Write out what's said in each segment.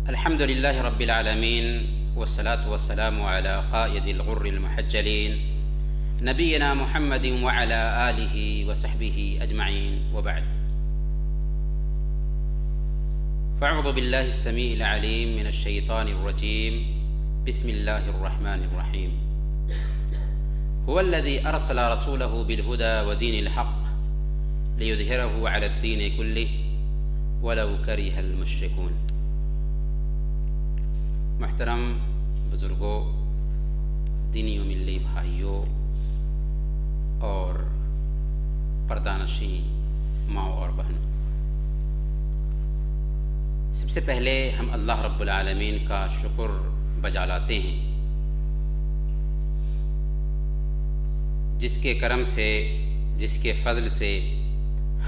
الحمد لله رب العالمين والصلاة والسلام على قائد الغر المحجلين نبينا محمد وعلى آله وصحبه أجمعين وبعد. فأعوذ بالله السميع العليم من الشيطان الرجيم. بسم الله الرحمن الرحيم. هو الذي أرسل رسوله بالهدى ودين الحق ليظهره على الدين كله ولو كره المشركون. محترم بزرگوں، دینی و ملی بھائیوں اور پردانشین ماں اور بہنوں، سب سے پہلے ہم اللہ رب العالمین کا شکر بجا لاتے ہیں، جس کے کرم سے، جس کے فضل سے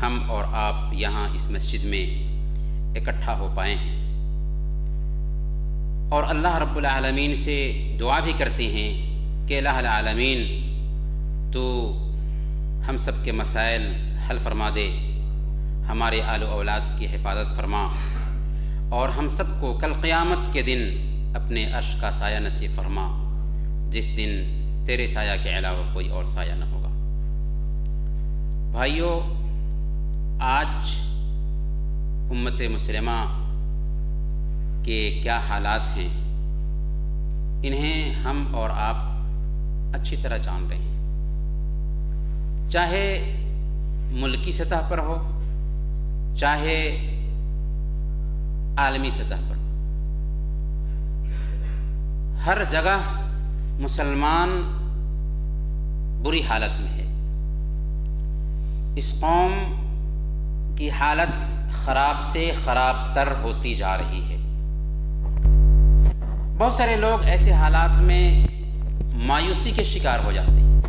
ہم اور آپ یہاں اس مسجد میں اکٹھا ہو پائے ہیں، اور اللہ رب العالمین سے دعا بھی کرتے ہیں کہ الہ العالمین تو ہم سب کے مسائل حل فرما دے، ہمارے آل و اولاد کی حفاظت فرما، اور ہم سب کو کل قیامت کے دن اپنے عرش کا سایہ نصیب فرما، جس دن تیرے سایہ کے علاوہ کوئی اور سایہ نہ ہوگا۔ بھائیوں، آج امت مسلمہ کہ کیا حالات ہیں، انہیں ہم اور آپ اچھی طرح جان رہے ہیں، چاہے ملکی سطح پر ہو، چاہے عالمی سطح پر، ہر جگہ مسلمان بری حالت میں ہے۔ اس قوم کی حالت خراب سے خراب تر ہوتی جا رہی ہے۔ بہت سارے لوگ ایسے حالات میں مایوسی کے شکار ہو جاتے ہیں،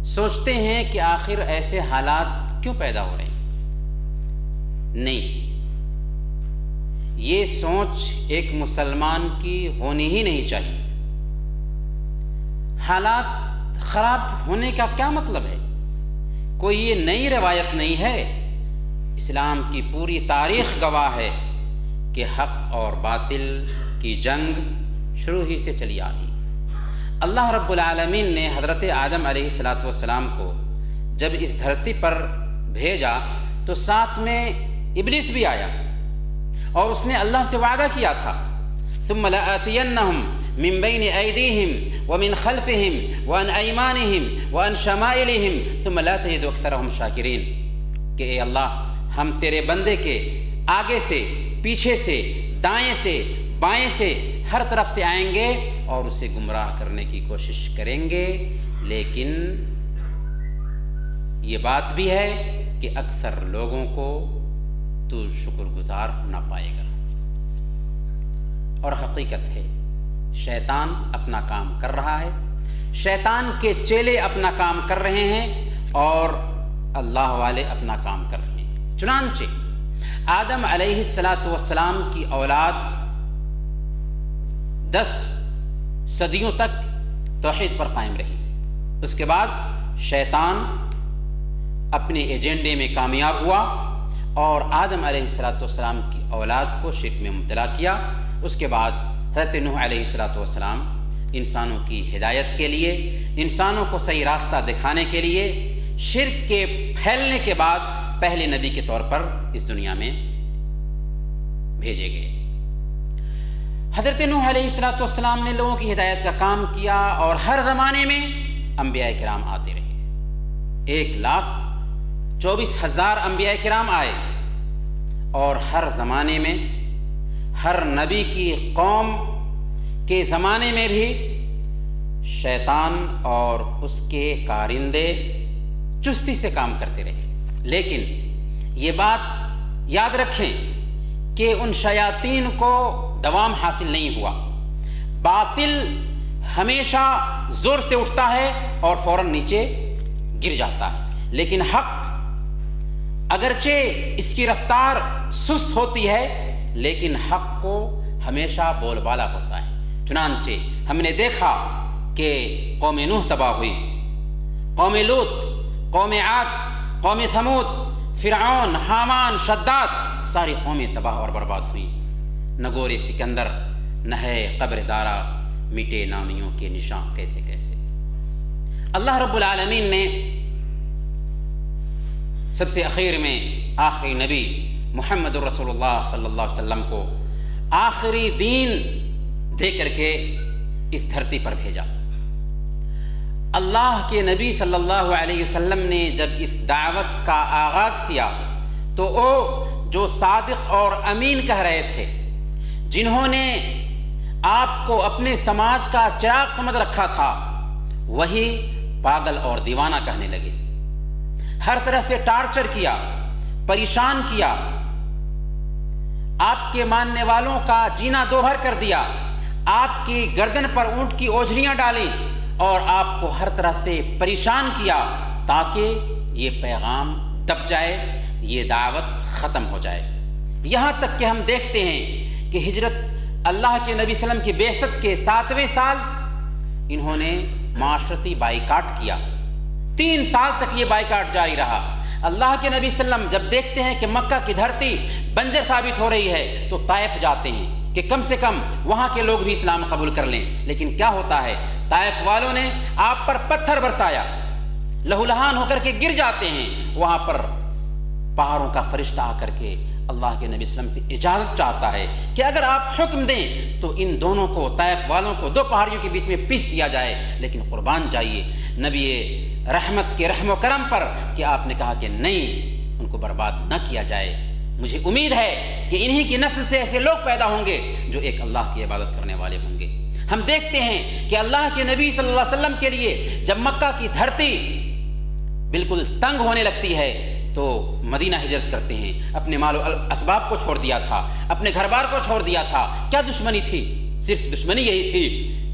سوچتے ہیں کہ آخر ایسے حالات کیوں پیدا ہو رہے ہیں۔ نہیں، یہ سوچ ایک مسلمان کی ہونی ہی نہیں چاہیے۔ حالات خراب ہونے کا کیا مطلب ہے؟ کوئی یہ نئی روایت نہیں ہے، اسلام کی پوری تاریخ گواہ ہے کہ حق اور باطل کی جنگ شروع ہی سے چلی آ رہی۔ اللہ رب العالمین نے حضرت آدم علیہ السلام کو جب اس دھرتی پر بھیجا تو ساتھ میں ابلیس بھی آیا، اور اس نے اللہ سے وعدہ کیا تھا، ثم لآتینہم من بین ایدیہم ومن خلفہم وعن ایمانہم وعن شمائلہم ثم لا تجد اکثرہم شاکرین، کہ اے اللہ، ہم تیرے بندے کے آگے سے، پیچھے سے، دائیں سے، بائیں سے، ہر طرف سے آئیں گے اور اسے گمراہ کرنے کی کوشش کریں گے، لیکن یہ بات بھی ہے کہ اکثر لوگوں کو تو شکر گزار نہ پائے گا۔ اور حقیقت ہے، شیطان اپنا کام کر رہا ہے، شیطان کے چیلے اپنا کام کر رہے ہیں، اور اللہ والے اپنا کام کر رہے ہیں۔ چنانچہ آدم علیہ السلام کی اولاد 10 صدیوں تک توحید پر قائم رہی۔ اس کے بعد شیطان اپنے ایجنڈے میں کامیاب ہوا اور آدم علیہ السلام کی اولاد کو شرک میں مبتلا کیا۔ اس کے بعد حضرت نوح علیہ السلام انسانوں کی ہدایت کے لیے، انسانوں کو صحیح راستہ دکھانے کے لیے، شرک کے پھیلنے کے بعد پہلے نبی کے طور پر اس دنیا میں بھیجے گئے۔ حضرت نوح علیہ السلام نے لوگوں کی ہدایت کا کام کیا، اور ہر زمانے میں انبیاء کرام آتے رہے۔ 1,24,000 انبیاء کرام آئے، اور ہر زمانے میں، ہر نبی کی قوم کے زمانے میں بھی شیطان اور اس کے کارندے چستی سے کام کرتے رہے۔ لیکن یہ بات یاد رکھیں کہ ان شیاطین کو دوام حاصل نہیں ہوا۔ باطل ہمیشہ زور سے اٹھتا ہے اور فوراً نیچے گر جاتا ہے، لیکن حق اگرچہ اس کی رفتار سست ہوتی ہے، لیکن حق کو ہمیشہ بول بالا ہوتا ہے۔ چنانچہ ہم نے دیکھا کہ قوم نوح تباہ ہوئی، قوم لوط، قوم عاد، قوم ثمود، فرعون، حامان، شداد، ساری قومیں تباہ اور برباد ہوئیں۔ نہ گور سکندر، نہ ہے قبر دارا، مٹے نامیوں کے نشان کیسے کیسے۔ اللہ رب العالمین نے سب سے اخیر میں آخری نبی محمد رسول اللہ صلی اللہ علیہ وسلم کو آخری دین دے کر کے اس دھرتی پر بھیجا۔ اللہ کے نبی صلی اللہ علیہ وسلم نے جب اس دعوت کا آغاز کیا تو وہ جو صادق اور امین کہہ رہے تھے، جنہوں نے آپ کو اپنے سماج کا چراغ سمجھ رکھا تھا، وہی پاگل اور دیوانہ کہنے لگے۔ ہر طرح سے ٹارچر کیا، پریشان کیا، آپ کے ماننے والوں کا جینا دوبھر کر دیا، آپ کی گردن پر اونٹ کی اوجھریاں ڈالیں اور آپ کو ہر طرح سے پریشان کیا تاکہ یہ پیغام دب جائے، یہ دعوت ختم ہو جائے۔ یہاں تک کہ ہم دیکھتے ہیں کہ ہجرت اللہ کے نبی صلی اللہ علیہ وسلم کی بعثت کے 7ویں سال انہوں نے معاشرتی بائیکاٹ کیا۔ 3 سال تک یہ بائیکاٹ جاری رہا۔ اللہ کے نبی صلی اللہ علیہ وسلم جب دیکھتے ہیں کہ مکہ کی دھرتی بنجر ثابت ہو رہی ہے تو طائف جاتے ہیں کہ کم سے کم وہاں کے لوگ بھی اسلام قبول کر لیں، لیکن کیا ہوتا ہے، طائف والوں نے آپ پر پتھر برسایا، لہولہان ہو کر کے گر جاتے ہیں۔ وہاں پر پہاڑوں کا فرشتہ آ کر کے اللہ کے نبی صلی اللہ علیہ وسلم سے اجازت چاہتا ہے کہ اگر آپ حکم دیں تو ان دونوں کو، طائف والوں کو 2 پہاڑیوں کے بیچ میں پیس دیا جائے، لیکن قربان جائیے نبی رحمت کے رحم و کرم پر کہ آپ نے کہا کہ نہیں، ان کو برباد نہ کیا جائے۔ مجھے امید ہے کہ انہی کی نسل سے ایسے لوگ پیدا ہوں گے جو ایک اللہ کی عبادت کرنے والے ہوں گے۔ ہم دیکھتے ہیں کہ اللہ کے نبی صلی اللہ علیہ وسلم کے لیے جب مکہ کی دھرتی بالکل تنگ ہونے لگتی ہے تو مدینہ ہجرت کرتے ہیں۔ اپنے مال و اسباب کو چھوڑ دیا تھا، اپنے گھر بار کو چھوڑ دیا تھا۔ کیا دشمنی تھی؟ صرف دشمنی یہی تھی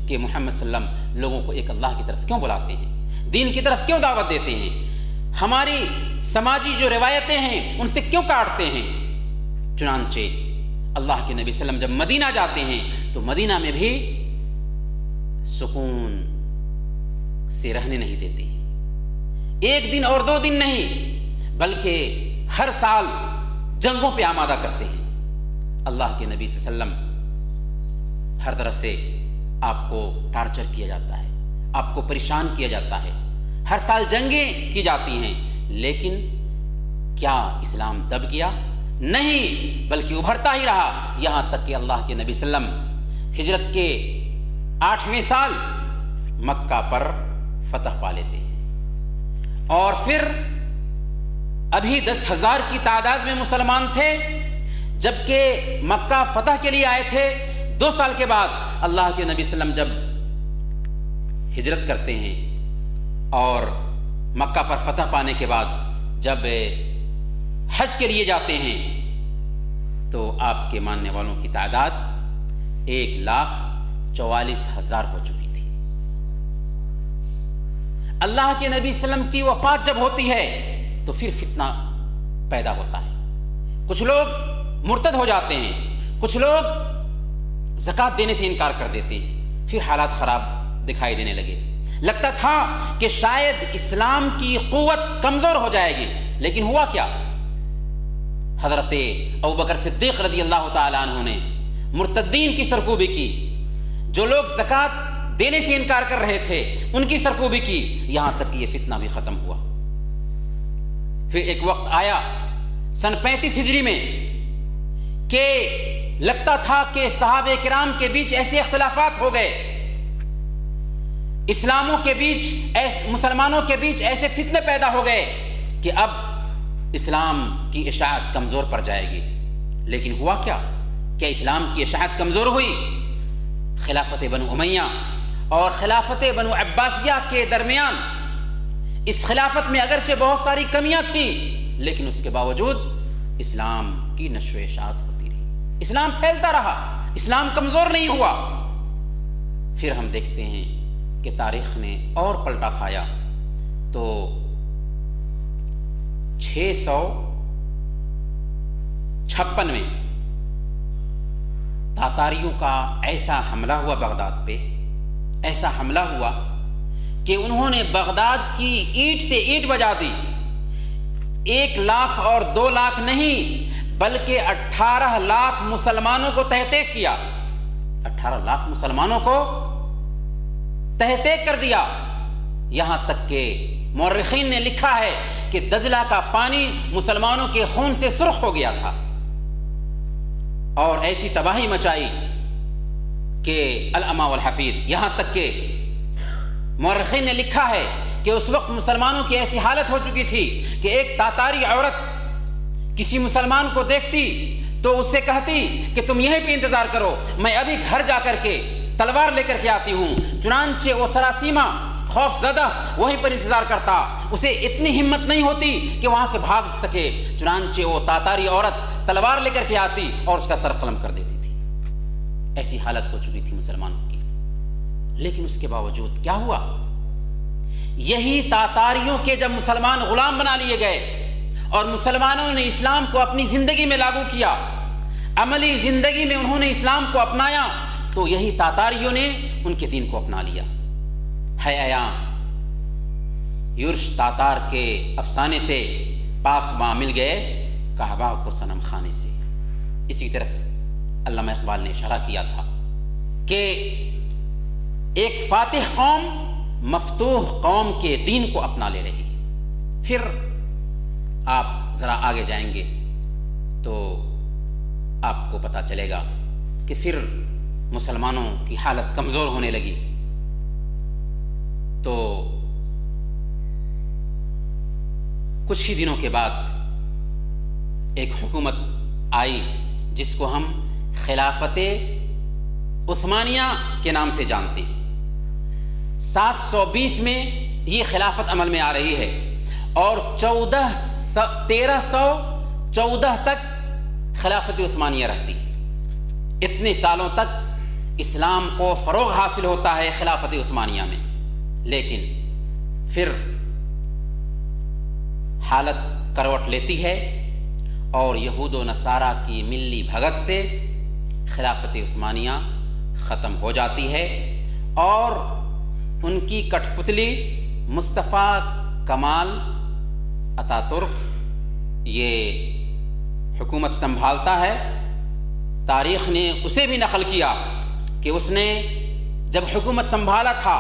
کہ محمد صلی اللہ علیہ وسلم لوگوں کو ایک اللہ کی طرف کیوں بلاتے ہیں، دین کی طرف کیوں دعوت دیتے ہیں، ہماری سماجی جو روایتیں ہیں ان سے کیوں کاٹتے ہیں۔ چنانچہ اللہ کے نبی صلی اللہ علیہ وسلم جب مدینہ جاتے ہیں تو مدینہ میں بھی سکون سے رہنے نہیں دیتے ہیں۔ 1 دن اور 2 دن نہیں بلکہ ہر سال جنگوں پہ آمادہ کرتے ہیں۔ اللہ کے نبی صلی اللہ علیہ وسلم ہر طرف سے آپ کو ٹارچر کیا جاتا ہے، آپ کو پریشان کیا جاتا ہے، ہر سال جنگیں کی جاتی ہیں، لیکن کیا اسلام دب گیا؟ نہیں، بلکہ ابھرتا ہی رہا، یہاں تک کہ اللہ کے نبی صلی اللہ علیہ وسلم ہجرت کے 8ویں سال مکہ پر فتح پا لیتے ہیں۔ اور پھر ابھی 10,000 کی تعداد میں مسلمان تھے، جبکہ مکہ فتح کے لیے آئے تھے۔ 2 سال کے بعد اللہ کے نبی صلی اللہ علیہ وسلم جب ہجرت کرتے ہیں اور مکہ پر فتح پانے کے بعد جب حج کے لیے جاتے ہیں تو آپ کے ماننے والوں کی تعداد 1,44,000 ہو چکی تھی۔ اللہ کے نبی صلی اللہ علیہ وسلم کی وفات جب ہوتی ہے تو پھر فتنہ پیدا ہوتا ہے، کچھ لوگ مرتد ہو جاتے ہیں، کچھ لوگ زکوٰۃ دینے سے انکار کر دیتے ہیں، پھر حالات خراب دکھائی دینے لگے۔ لگتا تھا کہ شاید اسلام کی قوت کمزور ہو جائے گی، لیکن ہوا کیا؟ حضرت ابوبکر صدیق رضی اللہ تعالیٰ عنہ نے مرتدین کی سرکوبی کی، جو لوگ زکوٰۃ دینے سے انکار کر رہے تھے ان کی سرکوبی کی، یہاں تک کہ یہ فتنہ بھی ختم ہوا۔ پھر ایک وقت آیا سن 35 ہجری میں کہ لگتا تھا کہ صحابہ کرام کے بیچ ایسے اختلافات ہو گئے، اسلاموں کے بیچ، مسلمانوں کے بیچ ایسے فتنے پیدا ہو گئے کہ اب اسلام کی اشاعت کمزور پڑ جائے گی۔ لیکن ہوا کیا؟ کیا اسلام کی اشاعت کمزور ہوئی؟ خلافت بنو امیہ اور خلافت بنو عباسیہ کے درمیان اس خلافت میں اگرچہ بہت ساری کمیاں تھیں، لیکن اس کے باوجود اسلام کی نشر و اشاعت ہوتی رہی، اسلام پھیلتا رہا، اسلام کمزور نہیں ہوا۔ پھر ہم دیکھتے ہیں کہ تاریخ نے اور پلٹا کھایا تو 656 میں تاتاریوں کا ایسا حملہ ہوا بغداد پہ، ایسا حملہ ہوا کہ انہوں نے بغداد کی اینٹ سے اینٹ بجا دی۔ 1 لاکھ اور 2 لاکھ نہیں بلکہ 18 لاکھ مسلمانوں کو تحقیق کیا، 18 لاکھ مسلمانوں کو تحقیق کر دیا، یہاں تک کہ مورخین نے لکھا ہے کہ دجلہ کا پانی مسلمانوں کے خون سے سرخ ہو گیا تھا، اور ایسی تباہی مچائی کہ العما والحفیظ، یہاں تک کہ مورخین نے لکھا ہے کہ اس وقت مسلمانوں کی ایسی حالت ہو چکی تھی کہ ایک تاتاری عورت کسی مسلمان کو دیکھتی تو اس سے کہتی کہ تم یہیں پہ انتظار کرو، میں ابھی گھر جا کر کے تلوار لے کر کے آتی ہوں۔ چنانچہ وہ سراسیمہ خوف زدہ وہیں پر انتظار کرتا، اسے اتنی ہمت نہیں ہوتی کہ وہاں سے بھاگ سکے، چنانچہ وہ تاتاری عورت تلوار لے کر کے آتی اور اس کا سر قلم کر دیتی تھی۔ ایسی حالت ہو چکی تھی مسلمانوں کی، لیکن اس کے باوجود کیا ہوا؟ یہی تاتاریوں کے جب مسلمان غلام بنا لیے گئے اور مسلمانوں نے اسلام کو اپنی زندگی میں لاگو کیا، عملی زندگی میں انہوں نے اسلام کو اپنایا، تو یہی تاتاریوں نے ان کے دین کو اپنا لیا۔ ہے عیاں یورش تاتار کے افسانے سے پاسباں مل گئے کعبہ کو صنم خانے سے۔ اسی طرف علامہ اقبال نے اشارہ کیا تھا کہ ایک فاتح قوم مفتوح قوم کے دین کو اپنا لے رہی ہے۔ پھر آپ ذرا آگے جائیں گے تو آپ کو پتہ چلے گا کہ پھر مسلمانوں کی حالت کمزور ہونے لگی، تو کچھ ہی دنوں کے بعد ایک حکومت آئی جس کو ہم خلافت عثمانیہ کے نام سے جانتے ہیں۔ 720 میں یہ خلافت عمل میں آ رہی ہے اور 1314 تک خلافت عثمانیہ رہتی۔ اتنے سالوں تک اسلام کو فروغ حاصل ہوتا ہے خلافت عثمانیہ میں، لیکن پھر حالت کروٹ لیتی ہے اور یہود و نصارہ کی ملی بھگت سے خلافت عثمانیہ ختم ہو جاتی ہے، اور ان کی کٹ پتلی مصطفیٰ کمال اتا ترک یہ حکومت سنبھالتا ہے۔ تاریخ نے اسے بھی نقل کیا کہ اس نے جب حکومت سنبھالا تھا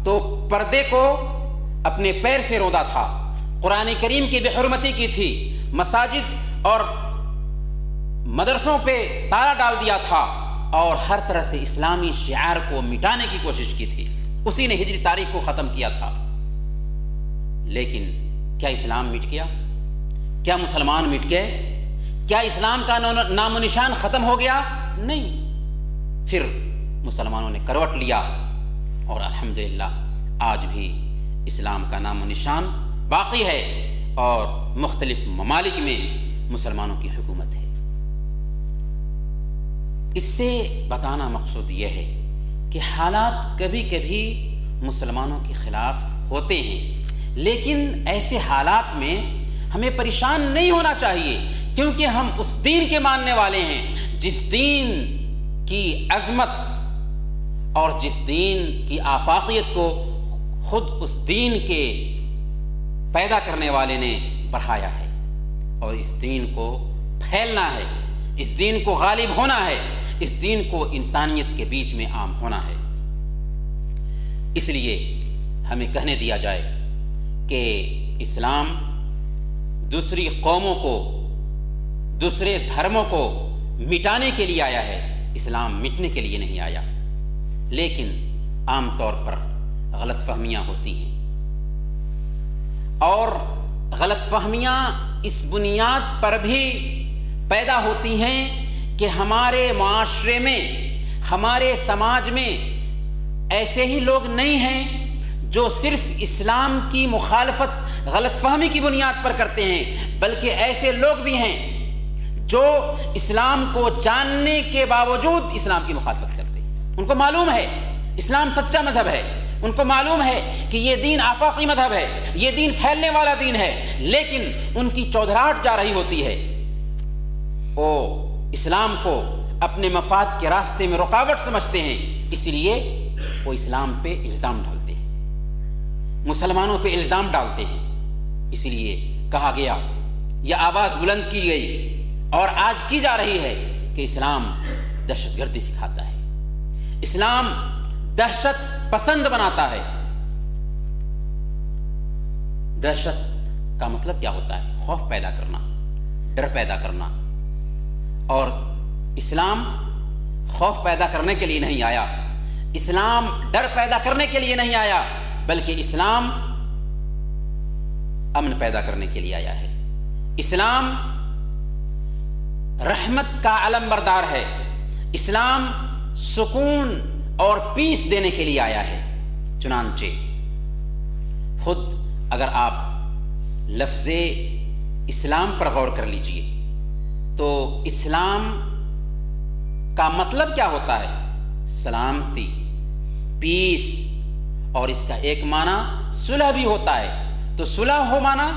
تو پردے کو اپنے پیر سے روندا تھا، قرآن کریم کی بے حرمتی کی تھی، مساجد اور مدرسوں پہ تالا ڈال دیا تھا، اور ہر طرح سے اسلامی شعار کو مٹانے کی کوشش کی تھی۔ اسی نے ہجری تاریخ کو ختم کیا تھا۔ لیکن کیا اسلام مٹ گیا؟ کیا مسلمان مٹ گئے؟ کیا اسلام کا نام و نشان ختم ہو گیا؟ نہیں، پھر مسلمانوں نے کروٹ لیا، اور الحمدللہ آج بھی اسلام کا نام و نشان باقی ہے اور مختلف ممالک میں مسلمانوں کی حکومت ہے۔ اس سے بتانا مقصود یہ ہے کہ حالات کبھی کبھی مسلمانوں کے خلاف ہوتے ہیں، لیکن ایسے حالات میں ہمیں پریشان نہیں ہونا چاہیے، کیونکہ ہم اس دین کے ماننے والے ہیں جس دین کی عظمت اور جس دین کی آفاقیت کو خود اس دین کے پیدا کرنے والے نے بڑھایا ہے، اور اس دین کو پھیلنا ہے، اس دین کو غالب ہونا ہے، اس دین کو انسانیت کے بیچ میں عام ہونا ہے۔ اس لیے ہمیں کہنے دیا جائے کہ اسلام دوسری قوموں کو، دوسرے دھرموں کو مٹانے کے لیے آیا ہے، اسلام مٹنے کے لیے نہیں آیا۔ لیکن عام طور پر غلط فہمیاں ہوتی ہیں، اور غلط فہمیاں اس بنیاد پر بھی پیدا ہوتی ہیں کہ ہمارے معاشرے میں، ہمارے سماج میں ایسے ہی لوگ نہیں ہیں جو صرف اسلام کی مخالفت غلط فہمی کی بنیاد پر کرتے ہیں، بلکہ ایسے لوگ بھی ہیں جو اسلام کو جاننے کے باوجود اسلام کی مخالفت کرتے ہیں۔ ان کو معلوم ہے اسلام سچا مذہب ہے، ان کو معلوم ہے کہ یہ دین آفاقی مذہب ہے، یہ دین پھیلنے والا دین ہے، لیکن ان کی چودراہٹ جا رہی ہوتی ہے، وہ اسلام کو اپنے مفاد کے راستے میں رکاوٹ سمجھتے ہیں، اس لیے وہ اسلام پہ الزام ڈالتے ہیں، مسلمانوں پہ الزام ڈالتے ہیں۔ اس لیے کہا گیا یا آواز بلند کی گئی اور آج کی جا رہی ہے کہ اسلام دہشت گردی سکھاتا ہے، اسلام دہشت پسند بناتا ہے۔ دہشت کا مطلب کیا ہوتا ہے؟ خوف پیدا کرنا، ڈر پیدا کرنا، اور اسلام خوف پیدا کرنے کے لیے نہیں آیا، اسلام ڈر پیدا کرنے کے لیے نہیں آیا، بلکہ اسلام امن پیدا کرنے کے لیے آیا ہے۔ اسلام رحمت کا علم بردار ہے، اسلام سکون اور پیس دینے کے لیے آیا ہے۔ چنانچہ خود اگر آپ لفظ اسلام پر غور کر لیجئے تو اسلام کا مطلب کیا ہوتا ہے؟ سلامتی، پیس، اور اس کا ایک معنی صلح بھی ہوتا ہے۔ تو صلح ہو معنی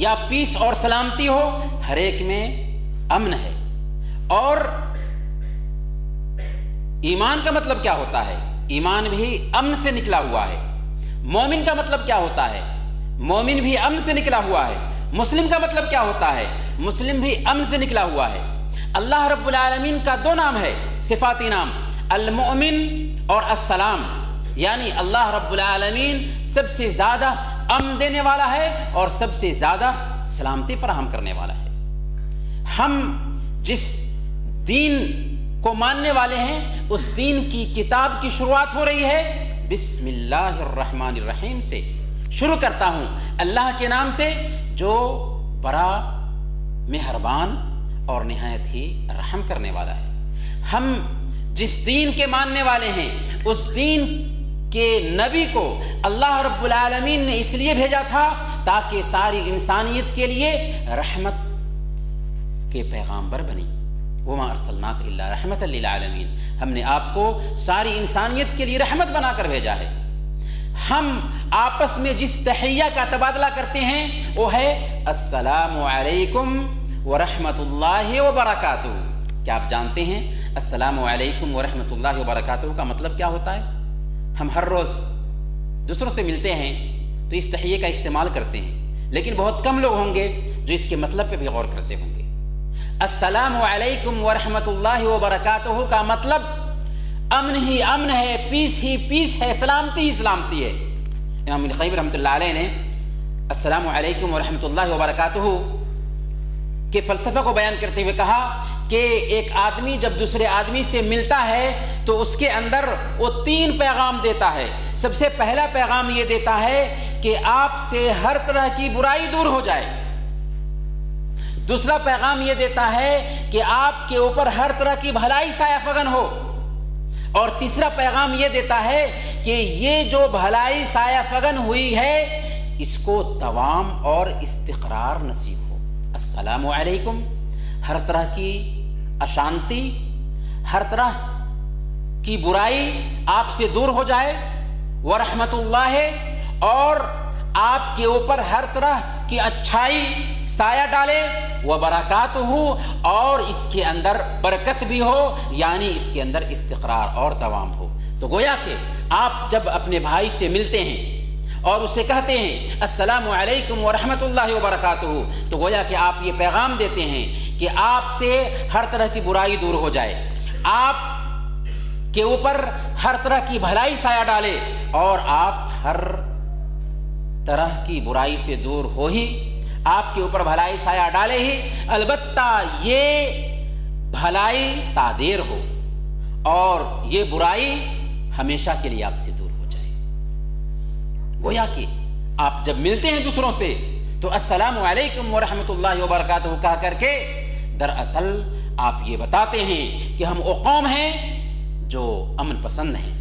یا پیس اور سلامتی ہو، ہر ایک میں امن ہے۔ اور ایمان کا مطلب کیا ہوتا ہے؟ ایمان بھی امن سے نکلا ہوا ہے۔ مومن کا مطلب کیا ہوتا ہے؟ مومن بھی امن سے نکلا ہوا ہے۔ مسلم کا مطلب کیا ہوتا ہے؟ مسلم بھی امن سے نکلا ہوا ہے۔ اللہ رب العالمین کا دو نام ہے، صفاتی نام، المؤمن اور السلام، یعنی اللہ رب العالمین سب سے زیادہ امن دینے والا ہے اور سب سے زیادہ سلامتی فراہم کرنے والا ہے۔ ہم جس دین کو ماننے والے ہیں اس دین کی کتاب کی شروعات ہو رہی ہے بسم اللہ الرحمن الرحیم سے۔ شروع کرتا ہوں اللہ کے نام سے جو بڑا مہربان اور نہایت ہی رحم کرنے والا ہے۔ ہم جس دین کے ماننے والے ہیں اس دین کے نبی کو اللہ رب العالمین نے اس لیے بھیجا تھا تاکہ ساری انسانیت کے لیے رحمت کے پیغامبر بنی۔ وما ارسلناک الا رحمۃ للعالمین، ہم نے آپ کو ساری انسانیت کے لیے رحمت بنا کر بھیجا ہے۔ ہم آپس میں جس تحیہ کا تبادلہ کرتے ہیں وہ ہے السلام علیکم ورحمۃ اللہ وبرکاتہ۔ کیا آپ جانتے ہیں السلام علیکم ورحمۃ اللہ وبرکاتہ کا مطلب کیا ہوتا ہے؟ ہم ہر روز دوسروں سے ملتے ہیں تو اس تحیے کا استعمال کرتے ہیں، لیکن بہت کم لوگ ہوں گے جو اس کے مطلب پہ بھی غور کرتے ہوں گے۔ السلام علیکم ورحمۃ اللہ وبرکاتہ کا مطلب امن ہی امن ہے، پیس ہی پیس ہے، سلامتی ہی سلامتی ہے۔ امام ابن قیم رحمۃ اللہ علیہ نے السلام علیکم ورحمۃ اللہ وبرکاتہ کے فلسفہ کو بیان کرتے ہوئے کہا کہ ایک آدمی جب دوسرے آدمی سے ملتا ہے تو اس کے اندر وہ 3 پیغام دیتا ہے۔ سب سے پہلا پیغام یہ دیتا ہے کہ آپ سے ہر طرح کی برائی دور ہو جائے۔ دوسرا پیغام یہ دیتا ہے کہ آپ کے اوپر ہر طرح کی بھلائی سایہ فگن ہو، اور تیسرا پیغام یہ دیتا ہے کہ یہ جو بھلائی سایہ فگن ہوئی ہے اس کو دوام اور استقرار نصیب ہو۔ السلام علیکم، ہر طرح کی اشانتی، ہر طرح کی برائی آپ سے دور ہو جائے، ورحمت اللہ، اور آپ کے اوپر ہر طرح کی اچھائی سایہ ڈالے، وبرکاتہ، اور اس کے اندر برکت بھی ہو، یعنی اس کے اندر استقرار اور دوام ہو۔ تو گویا کہ آپ جب اپنے بھائی سے ملتے ہیں اور اسے کہتے ہیں السلام علیکم ورحمۃ اللہ وبرکاتہ، تو گویا کہ آپ یہ پیغام دیتے ہیں کہ آپ سے ہر طرح کی برائی دور ہو جائے، آپ کے اوپر ہر طرح کی بھلائی سایہ ڈالے، اور آپ ہر طرح کی برائی سے دور ہو ہی، آپ کے اوپر بھلائی سایہ ڈالے ہی، البتہ یہ بھلائی تادیر ہو اور یہ برائی ہمیشہ کے لیے آپ سے دور ہو جائے۔ گویا کہ آپ جب ملتے ہیں دوسروں سے تو السلام علیکم ورحمۃ اللہ وبرکاتہ کہا کر کے دراصل آپ یہ بتاتے ہیں کہ ہم وہ قوم ہیں جو امن پسند ہیں،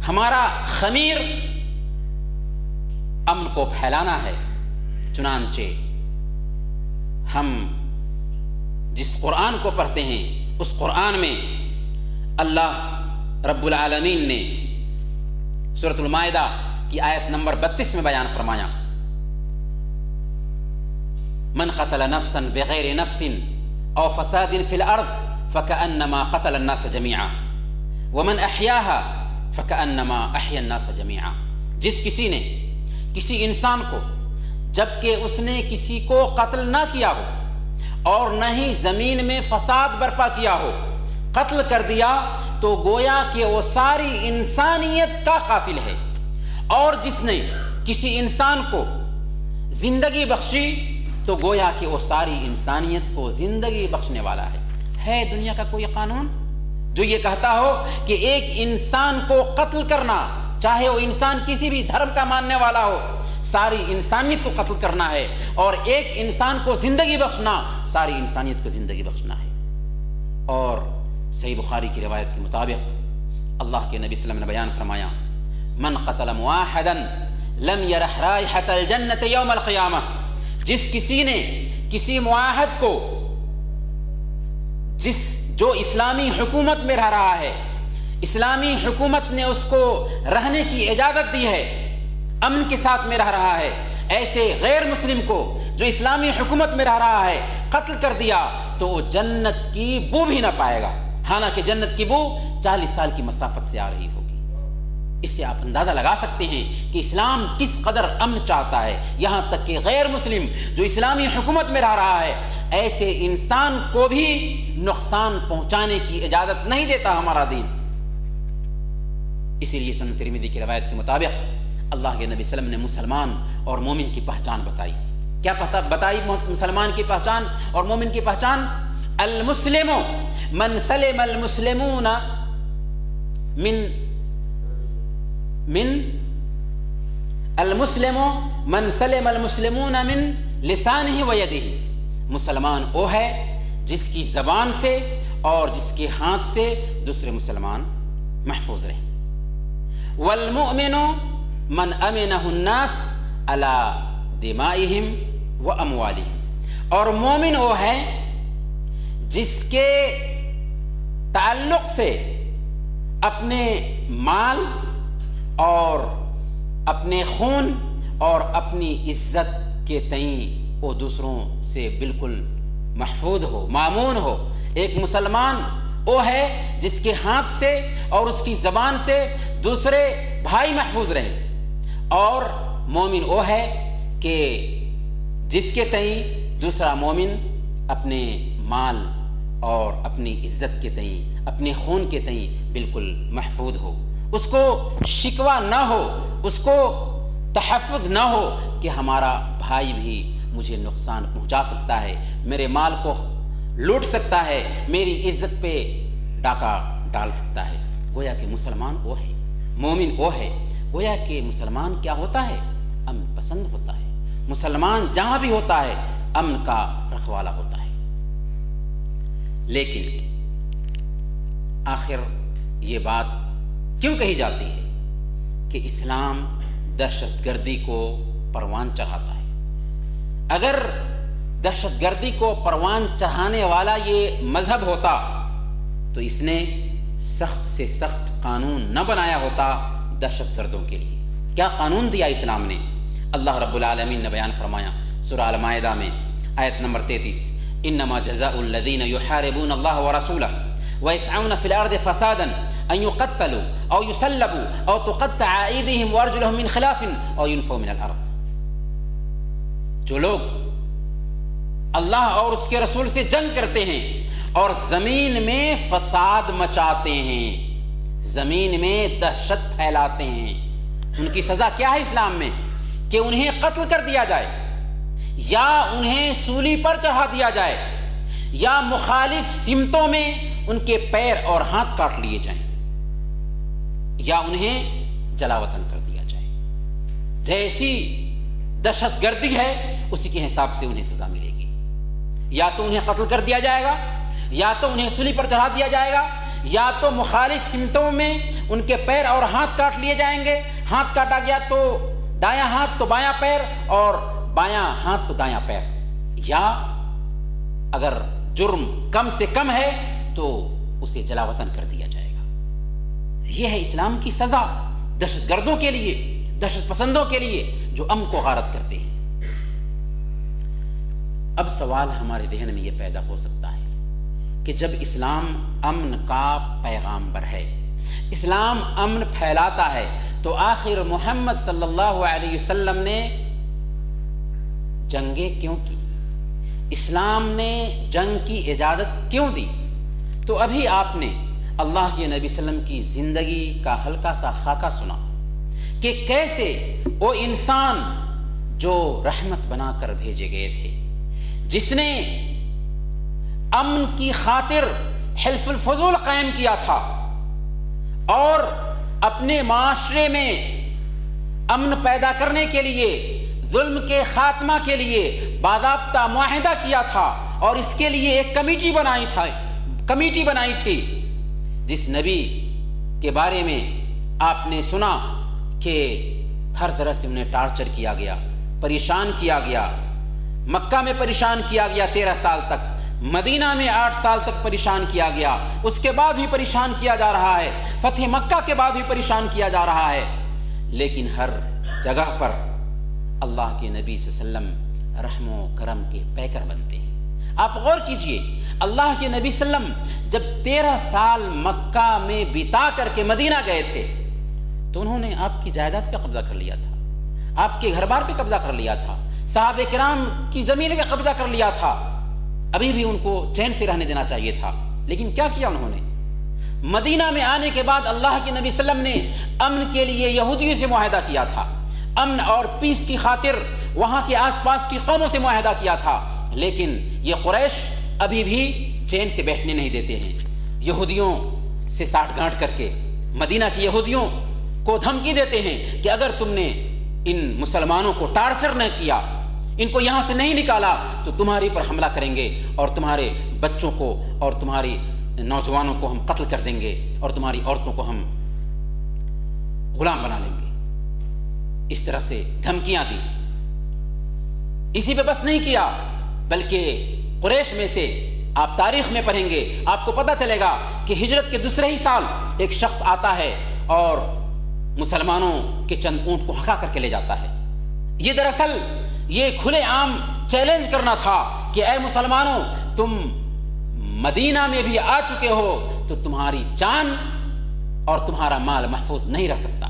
ہمارا خمیر امن کو پھیلانا ہے۔ چنانچہ ہم جس قرآن کو پڑھتے ہیں اس قرآن میں اللہ رب العالمین نے سورۃ المائدہ کی آیت نمبر 32 میں بیان فرمایا، من قتل نفسا بغیر نفس او فساد فی الارض فکأنما قتل الناس جميعا ومن احیاها فکأنما احیا الناس جميعا۔ جس کسی نے کسی انسان کو جبکہ اس نے کسی کو قتل نہ کیا ہو اور نہ ہی زمین میں فساد برپا کیا ہو، قتل کر دیا تو گویا کہ وہ ساری انسانیت کا قاتل ہے۔ اور جس نے کسی انسان کو زندگی بخشی تو گویا کہ وہ ساری انسانیت کو زندگی بخشنے والا ہے دنیا کا کوئی قانون جو یہ کہتا ہو کہ ایک انسان کو قتل کرنا، چاہے وہ انسان کسی بھی دھرم کا ماننے والا ہو، ساری انسانیت کو قتل کرنا ہے، اور ایک انسان کو زندگی بخشنا ساری انسانیت کو زندگی بخشنا ہے؟ اور صحیح بخاری کی روایت کے مطابق اللہ کے نبی صلی اللہ علیہ وسلم نے بیان فرمایا، من قتل مواحدا لم یرح رائحۃ الجنۃ یوم القیامہ، جس کسی نے کسی معاہد کو، جو اسلامی حکومت میں رہ رہا ہے، اسلامی حکومت نے اس کو رہنے کی اجازت دی ہے، امن کے ساتھ میں رہ رہا ہے، ایسے غیر مسلم کو جو اسلامی حکومت میں رہ رہا ہے قتل کر دیا تو وہ جنت کی بو بھی نہ پائے گا، حالانکہ جنت کی بو 40 سال کی مسافت سے آ رہی ہوگی۔ اس سے آپ اندازہ لگا سکتے ہیں کہ اسلام کس قدر امن چاہتا ہے، یہاں تک کہ غیر مسلم جو اسلامی حکومت میں رہ رہا ہے ایسے انسان کو بھی نقصان پہنچانے کی اجازت نہیں دیتا ہمارا دین۔ اسی لیے سنن ترمذی کی روایت کے مطابق اللہ کے نبی صلی اللہ علیہ وسلم نے مسلمان اور مومن کی پہچان بتائی۔ کیا بتائی مسلمان کی پہچان اور مومن کی پہچان؟ المسلم من سلم المسلمون المسلم من سلم المسلمون من لسانه و یدہ، مسلمان وہ ہے جس کی زبان سے اور جس کے ہاتھ سے دوسرے مسلمان محفوظ رہیں۔ والمؤمن من امنہ الناس علی دمائہم و اموالہم، اور مومن وہ ہے جس کے تعلق سے اپنے مال اور اپنے خون اور اپنی عزت کے تئیں وہ دوسروں سے بالکل محفوظ ہو، مامون ہو۔ ایک مسلمان وہ ہے جس کے ہاتھ سے اور اس کی زبان سے دوسرے بھائی محفوظ رہیں، اور مومن وہ ہے کہ جس کے تئیں دوسرا مومن اپنے مال اور اپنی عزت کے تئیں، اپنے خون کے تئیں بالکل محفوظ ہو، اس کو شکوہ نہ ہو، اس کو تحفظ نہ ہو کہ ہمارا بھائی بھی مجھے نقصان پہنچا سکتا ہے، میرے مال کو لوٹ سکتا ہے، میری عزت پہ ڈاکہ ڈال سکتا ہے۔ گویا کہ مسلمان وہ ہے، مومن وہ ہے۔ گویا کہ مسلمان کیا ہوتا ہے؟ امن پسند ہوتا ہے۔ مسلمان جہاں بھی ہوتا ہے امن کا رکھوالا ہوتا ہے۔ لیکن آخر یہ بات کیوں کہی جاتی ہے کہ اسلام دہشت گردی کو پروان چڑھاتا ہے؟ اگر دہشت گردی کو پروان چڑھانے والا یہ مذہب ہوتا تو اس نے سخت سے سخت قانون نہ بنایا ہوتا دہشت گردوں کے لیے۔ کیا قانون دیا اسلام نے؟ اللہ رب العالمین نے بیان فرمایا سورہ المائدہ میں آیت نمبر 33، انما جزاء الذین یحاربون اللہ ورسولہ ویسعون فی الارض فسادا ان یقتلوا او یسلبوا او تقطع ایدیہم وارجلہم من خلاف او ینفوا من الارض۔ جو لوگ اللہ اور اس کے رسول سے جنگ کرتے ہیں اور زمین میں فساد مچاتے ہیں، زمین میں دہشت پھیلاتے ہیں، ان کی سزا کیا ہے اسلام میں؟ کہ انہیں قتل کر دیا جائے، یا انہیں سولی پر چڑھا دیا جائے، یا مخالف سمتوں میں ان کے پیر اور ہاتھ کاٹ لیے جائیں، یا انہیں جلا وطن کر دیا جائے۔ جیسی دہشت گردی ہے اسی کے حساب سے انہیں سزا ملے گی۔ یا تو انہیں قتل کر دیا جائے گا، یا تو انہیں سولی پر چڑھا دیا جائے گا، یا تو مخالف سمتوں میں ان کے پیر اور ہاتھ کاٹ لیے جائیں گے۔ ہاتھ کاٹا گیا تو دایاں ہاتھ تو بایاں پیر، اور بایاں ہاتھ تو دایاں پیر، یا اگر جرم کم سے کم ہے تو اسے جلا وطن کر دیا جائے گا۔ یہ ہے اسلام کی سزا دہشت گردوں کے لیے، دہشت پسندوں کے لیے جو امن کو غارت کرتے ہیں۔ اب سوال ہمارے ذہن میں یہ پیدا ہو سکتا ہے کہ جب اسلام امن کا پیغامبر ہے، اسلام امن پھیلاتا ہے، تو آخر محمد صلی اللہ علیہ وسلم نے جنگیں کیوں کی؟ اسلام نے جنگ کی اجازت کیوں دی؟ تو ابھی آپ نے اللہ کے نبی صلی اللہ علیہ وسلم کی زندگی کا ہلکا سا خاکہ سنا کہ کیسے وہ انسان جو رحمت بنا کر بھیجے گئے تھے، جس نے امن کی خاطر حلف الفضول قائم کیا تھا اور اپنے معاشرے میں امن پیدا کرنے کے لیے، ظلم کے خاتمہ کے لیے باضابطہ معاہدہ کیا تھا، اور اس کے لیے ایک کمیٹی بنائی تھی، جس نبی کے بارے میں آپ نے سنا کہ ہر طرح سے انہیں ٹارچر کیا گیا، پریشان کیا گیا، مکہ میں پریشان کیا گیا 13 سال تک، مدینہ میں 8 سال تک پریشان کیا گیا، اس کے بعد بھی پریشان کیا جا رہا ہے، فتح مکہ کے بعد بھی پریشان کیا جا رہا ہے، لیکن ہر جگہ پر اللہ کے نبی صلی اللہ علیہ وسلم رحم و کرم کے پیکر بنتے ہیں۔ آپ غور کیجئے، اللہ کے نبی صلی اللہ علیہ وسلم جب 13 سال مکہ میں بتا کر کے مدینہ گئے تھے تو انہوں نے آپ کی جائیداد پہ قبضہ کر لیا تھا، آپ کے گھر بار پہ قبضہ کر لیا تھا، صحابہ کرام کی زمین پہ قبضہ کر لیا تھا، ابھی بھی ان کو چین سے رہنے دینا چاہیے تھا، لیکن کیا کیا انہوں نے؟ مدینہ میں آنے کے بعد اللہ کے نبی صلی اللہ علیہ وسلم نے امن کے لیے یہودیوں سے معاہدہ کیا تھا، امن اور پیس کی خاطر وہاں کے آس پاس کی قوموں سے معاہدہ کیا تھا، لیکن یہ قریش ابھی بھی چین سے بیٹھنے نہیں دیتے ہیں، یہودیوں سے ساٹھ گانٹھ کر کے مدینہ کی یہودیوں کو دھمکی دیتے ہیں کہ اگر تم نے ان مسلمانوں کو ٹارچر نہ کیا، ان کو یہاں سے نہیں نکالا تو تمہاری پر حملہ کریں گے اور تمہارے بچوں کو اور تمہاری نوجوانوں کو ہم قتل کر دیں گے اور تمہاری عورتوں کو ہم غلام بنا لیں گے۔ اس طرح سے دھمکیاں دی۔ اسی پہ بس نہیں کیا، بلکہ قریش میں سے آپ تاریخ میں پڑھیں گے، آپ کو پتہ چلے گا کہ ہجرت کے دوسرے ہی سال ایک شخص آتا ہے اور مسلمانوں کے چند اونٹ کو ہکا کر کے لے جاتا ہے۔ یہ دراصل یہ کھلے عام چیلنج کرنا تھا کہ اے مسلمانوں، تم مدینہ میں بھی آ چکے ہو تو تمہاری جان اور تمہارا مال محفوظ نہیں رہ سکتا۔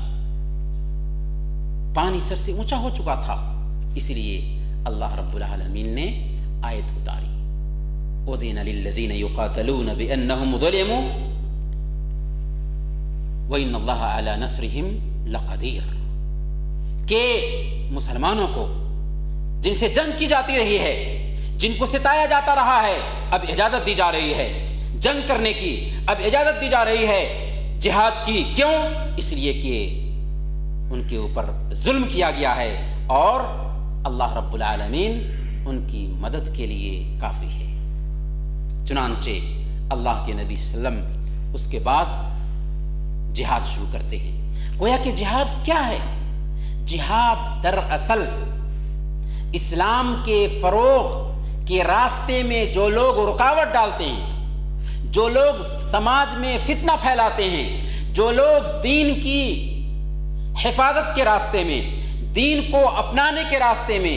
پانی سر سے اونچا ہو چکا تھا، اس لیے اللہ رب العالمین نے آیت اتاری، اذن للذین یقاتلون بانہم ظلموا وان اللہ علی نصرہم لقدیر، کہ مسلمانوں کو جن سے جنگ کی جاتی رہی ہے، جن کو ستایا جاتا رہا ہے، اب اجازت دی جا رہی ہے جنگ کرنے کی، اب اجازت دی جا رہی ہے جہاد کی۔ کیوں؟ اس لیے کہ ان کے اوپر ظلم کیا گیا ہے اور اللہ رب العالمین ان کی مدد کے لیے کافی ہے۔ چنانچہ اللہ کے نبی صلی اللہ علیہ وسلم اس کے بعد جہاد شروع کرتے ہیں۔ گویا کہ جہاد کیا ہے؟ جہاد دراصل اسلام کے فروغ کے راستے میں جو لوگ رکاوٹ ڈالتے ہیں، جو لوگ سماج میں فتنہ پھیلاتے ہیں، جو لوگ دین کی حفاظت کے راستے میں، دین کو اپنانے کے راستے میں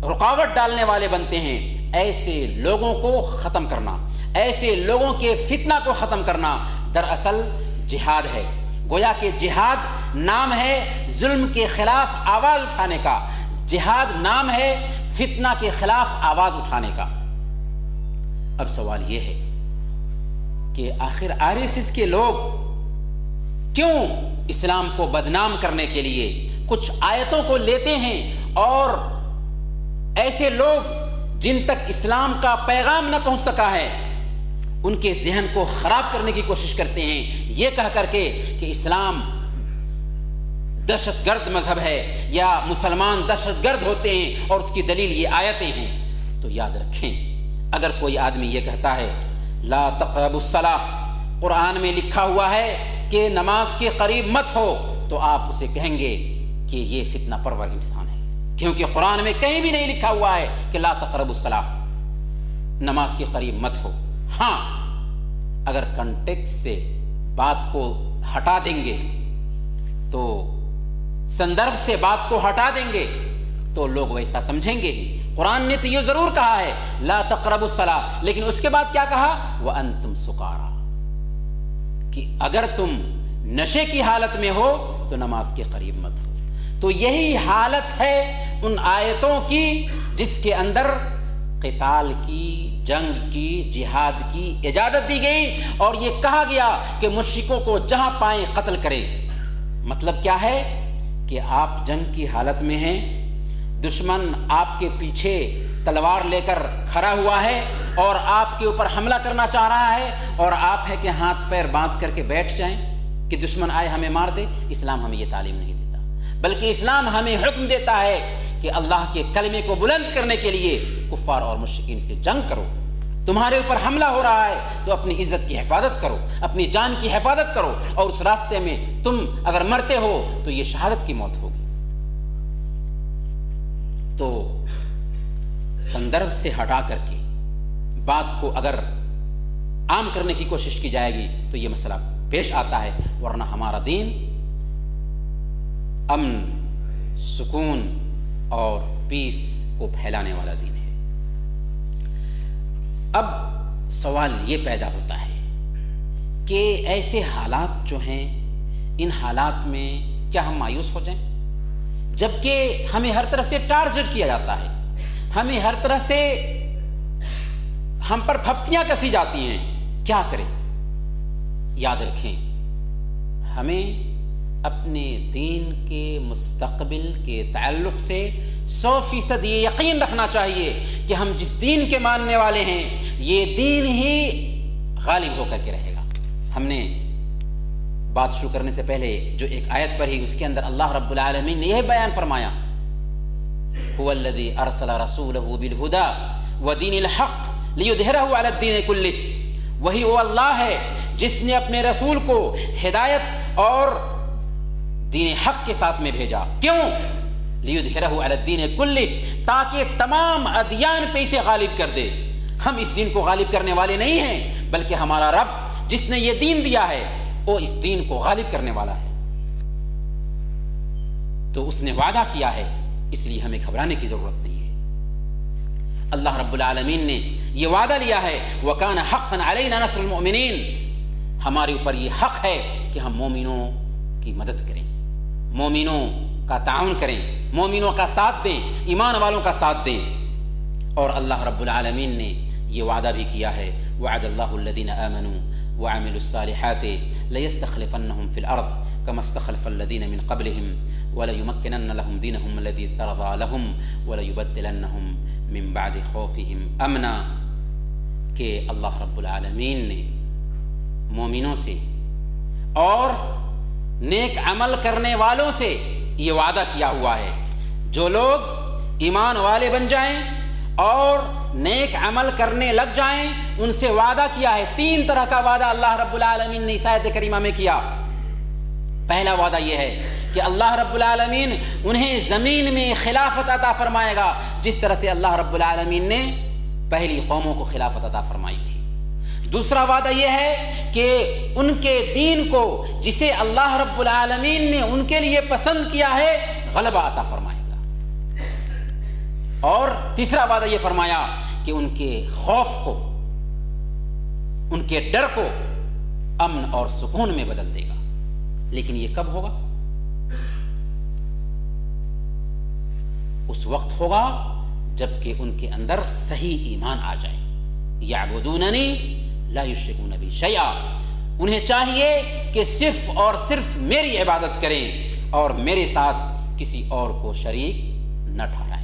رکاوٹ ڈالنے والے بنتے ہیں، ایسے لوگوں کو ختم کرنا، ایسے لوگوں کے فتنہ کو ختم کرنا دراصل جہاد ہے۔ گویا کہ جہاد نام ہے ظلم کے خلاف آواز اٹھانے کا، جہاد نام ہے فتنہ کے خلاف آواز اٹھانے کا۔ اب سوال یہ ہے کہ آخر RSS کے لوگ کیوں اسلام کو بدنام کرنے کے لیے کچھ آیتوں کو لیتے ہیں اور ایسے لوگ جن تک اسلام کا پیغام نہ پہنچ سکا ہے ان کے ذہن کو خراب کرنے کی کوشش کرتے ہیں، یہ کہہ کر کے کہ اسلام دہشت گرد مذہب ہے یا مسلمان دہشت گرد ہوتے ہیں اور اس کی دلیل یہ آیتیں ہیں۔ تو یاد رکھیں، اگر کوئی آدمی یہ کہتا ہے لا تقربوا الصلاۃ، قرآن میں لکھا ہوا ہے کہ نماز کے قریب مت ہو، تو آپ اسے کہیں گے کہ یہ فتنہ پرور انسان ہے، کیونکہ قرآن میں کہیں بھی نہیں لکھا ہوا ہے کہ لا تقربوا الصلاۃ، نماز کے قریب مت ہو۔ ہاں، اگر کنٹیکسٹ سے بات کو ہٹا دیں گے تو سندرب سے بات کو ہٹا دیں گے تو لوگ ویسا سمجھیں گے ہی۔ قرآن نے تو یہ ضرور کہا ہے لا تقربوا الصلاۃ، لیکن اس کے بعد کیا کہا؟ وانتم سکارا، کہ اگر تم نشے کی حالت میں ہو تو نماز کے قریب مت ہو۔ تو یہی حالت ہے ان آیتوں کی جس کے اندر قتال کی، جنگ کی، جہاد کی اجازت دی گئی اور یہ کہا گیا کہ مشرکوں کو جہاں پائیں قتل کریں۔ مطلب کیا ہے کہ آپ جنگ کی حالت میں ہیں، دشمن آپ کے پیچھے تلوار لے کر کھڑا ہوا ہے اور آپ کے اوپر حملہ کرنا چاہ رہا ہے، اور آپ ہے کہ ہاتھ پیر باندھ کر کے بیٹھ جائیں کہ دشمن آئے ہمیں مار دے۔ اسلام ہمیں یہ تعلیم نہیں دیتا، بلکہ اسلام ہمیں حکم دیتا ہے کہ اللہ کے کلمے کو بلند کرنے کے لیے کفار اور مشرکین سے جنگ کرو۔ تمہارے اوپر حملہ ہو رہا ہے تو اپنی عزت کی حفاظت کرو، اپنی جان کی حفاظت کرو، اور اس راستے میں تم اگر مرتے ہو تو یہ شہادت کی موت ہوگی۔ تو سندرب سے ہٹا کر کے بات کو اگر عام کرنے کی کوشش کی جائے گی تو یہ مسئلہ پیش آتا ہے، ورنہ ہمارا دین امن، سکون اور پیس کو پھیلانے والا دین ہے۔ اب سوال یہ پیدا ہوتا ہے کہ ایسے حالات جو ہیں، ان حالات میں کیا ہم مایوس ہو جائیں؟ جبکہ ہمیں ہر طرح سے ٹارگٹ کیا جاتا ہے، ہمیں ہر طرح سے ہم پر پھپتیاں کسی جاتی ہیں، کیا کریں؟ یاد رکھیں، ہمیں اپنے دین کے مستقبل کے تعلق سے 100% یہ یقین رکھنا چاہیے کہ ہم جس دین کے ماننے والے ہیں یہ دین ہی غالب ہو کر کے رہے گا۔ ہم نے بات شروع کرنے سے پہلے جو ایک آیت پڑھی، اس کے اندر اللہ رب العالمین نے یہ بیان فرمایا، هو الذي ارسل رسوله بالهدى ودين الحق ليظهره على الدين كله، وہی وہ اللہ ہے جس نے اپنے رسول کو ہدایت اور دین حق کے ساتھ میں بھیجا۔ کیوں؟ لِيُظْهِرَهُ عَلَى الدِّينِ كُلِّهِ، تاکہ تمام ادیان پہ اسے غالب کر دے۔ ہم اس دین کو غالب کرنے والے نہیں ہیں، بلکہ ہمارا رب جس نے یہ دین دیا ہے وہ اس دین کو غالب کرنے والا ہے۔ تو اس نے وعدہ کیا ہے، اس لیے ہمیں گھبرانے کی ضرورت نہیں ہے۔ اللہ رب العالمین نے یہ وعدہ لیا ہے، وَكَانَ حَقًّا عَلَيْنَا نَصْرُ الْمُؤْمِنِينَ، ہمارے اوپر یہ حق ہے کہ ہم مومنوں کی مدد کریں، مومنوں کا تعاون کریں، مومنوں کا ساتھ دیں، ایمان والوں کا ساتھ دیں۔ اور اللہ رب العالمین نے یہ وعدہ بھی کیا ہے، وعد اللہ الذین آمنوا وعملوا الصالحات ليستخلفنهم في الارض كما استخلف الذين من قبلهم وليمكنن لهم دينهم الذي ارتضى لهم وليبدلنهم من بعد خوفهم امنا، کہ اللہ رب العالمین نے مومنوں سے اور نیک عمل کرنے والوں سے یہ وعدہ کیا ہوا ہے، جو لوگ ایمان والے بن جائیں اور نیک عمل کرنے لگ جائیں، ان سے وعدہ کیا ہے۔ 3 طرح کا وعدہ اللہ رب العالمین نے اس آیت کریمہ میں کیا۔ پہلا وعدہ یہ ہے کہ اللہ رب العالمین انہیں زمین میں خلافت عطا فرمائے گا، جس طرح سے اللہ رب العالمین نے پہلی قوموں کو خلافت عطا فرمائی تھی۔ دوسرا وعدہ یہ ہے کہ ان کے دین کو جسے اللہ رب العالمین نے ان کے لیے پسند کیا ہے غلبہ عطا فرمائے گا۔ اور تیسرا وعدہ یہ فرمایا کہ ان کے خوف کو، ان کے ڈر کو امن اور سکون میں بدل دے گا۔ لیکن یہ کب ہوگا؟ اس وقت ہوگا جبکہ ان کے اندر صحیح ایمان آ جائے۔ یعبدوننی لا یشرکون بی شیئا، انہیں چاہیے کہ صرف اور صرف میری عبادت کریں اور میرے ساتھ کسی اور کو شریک نہ ٹھہرائیں۔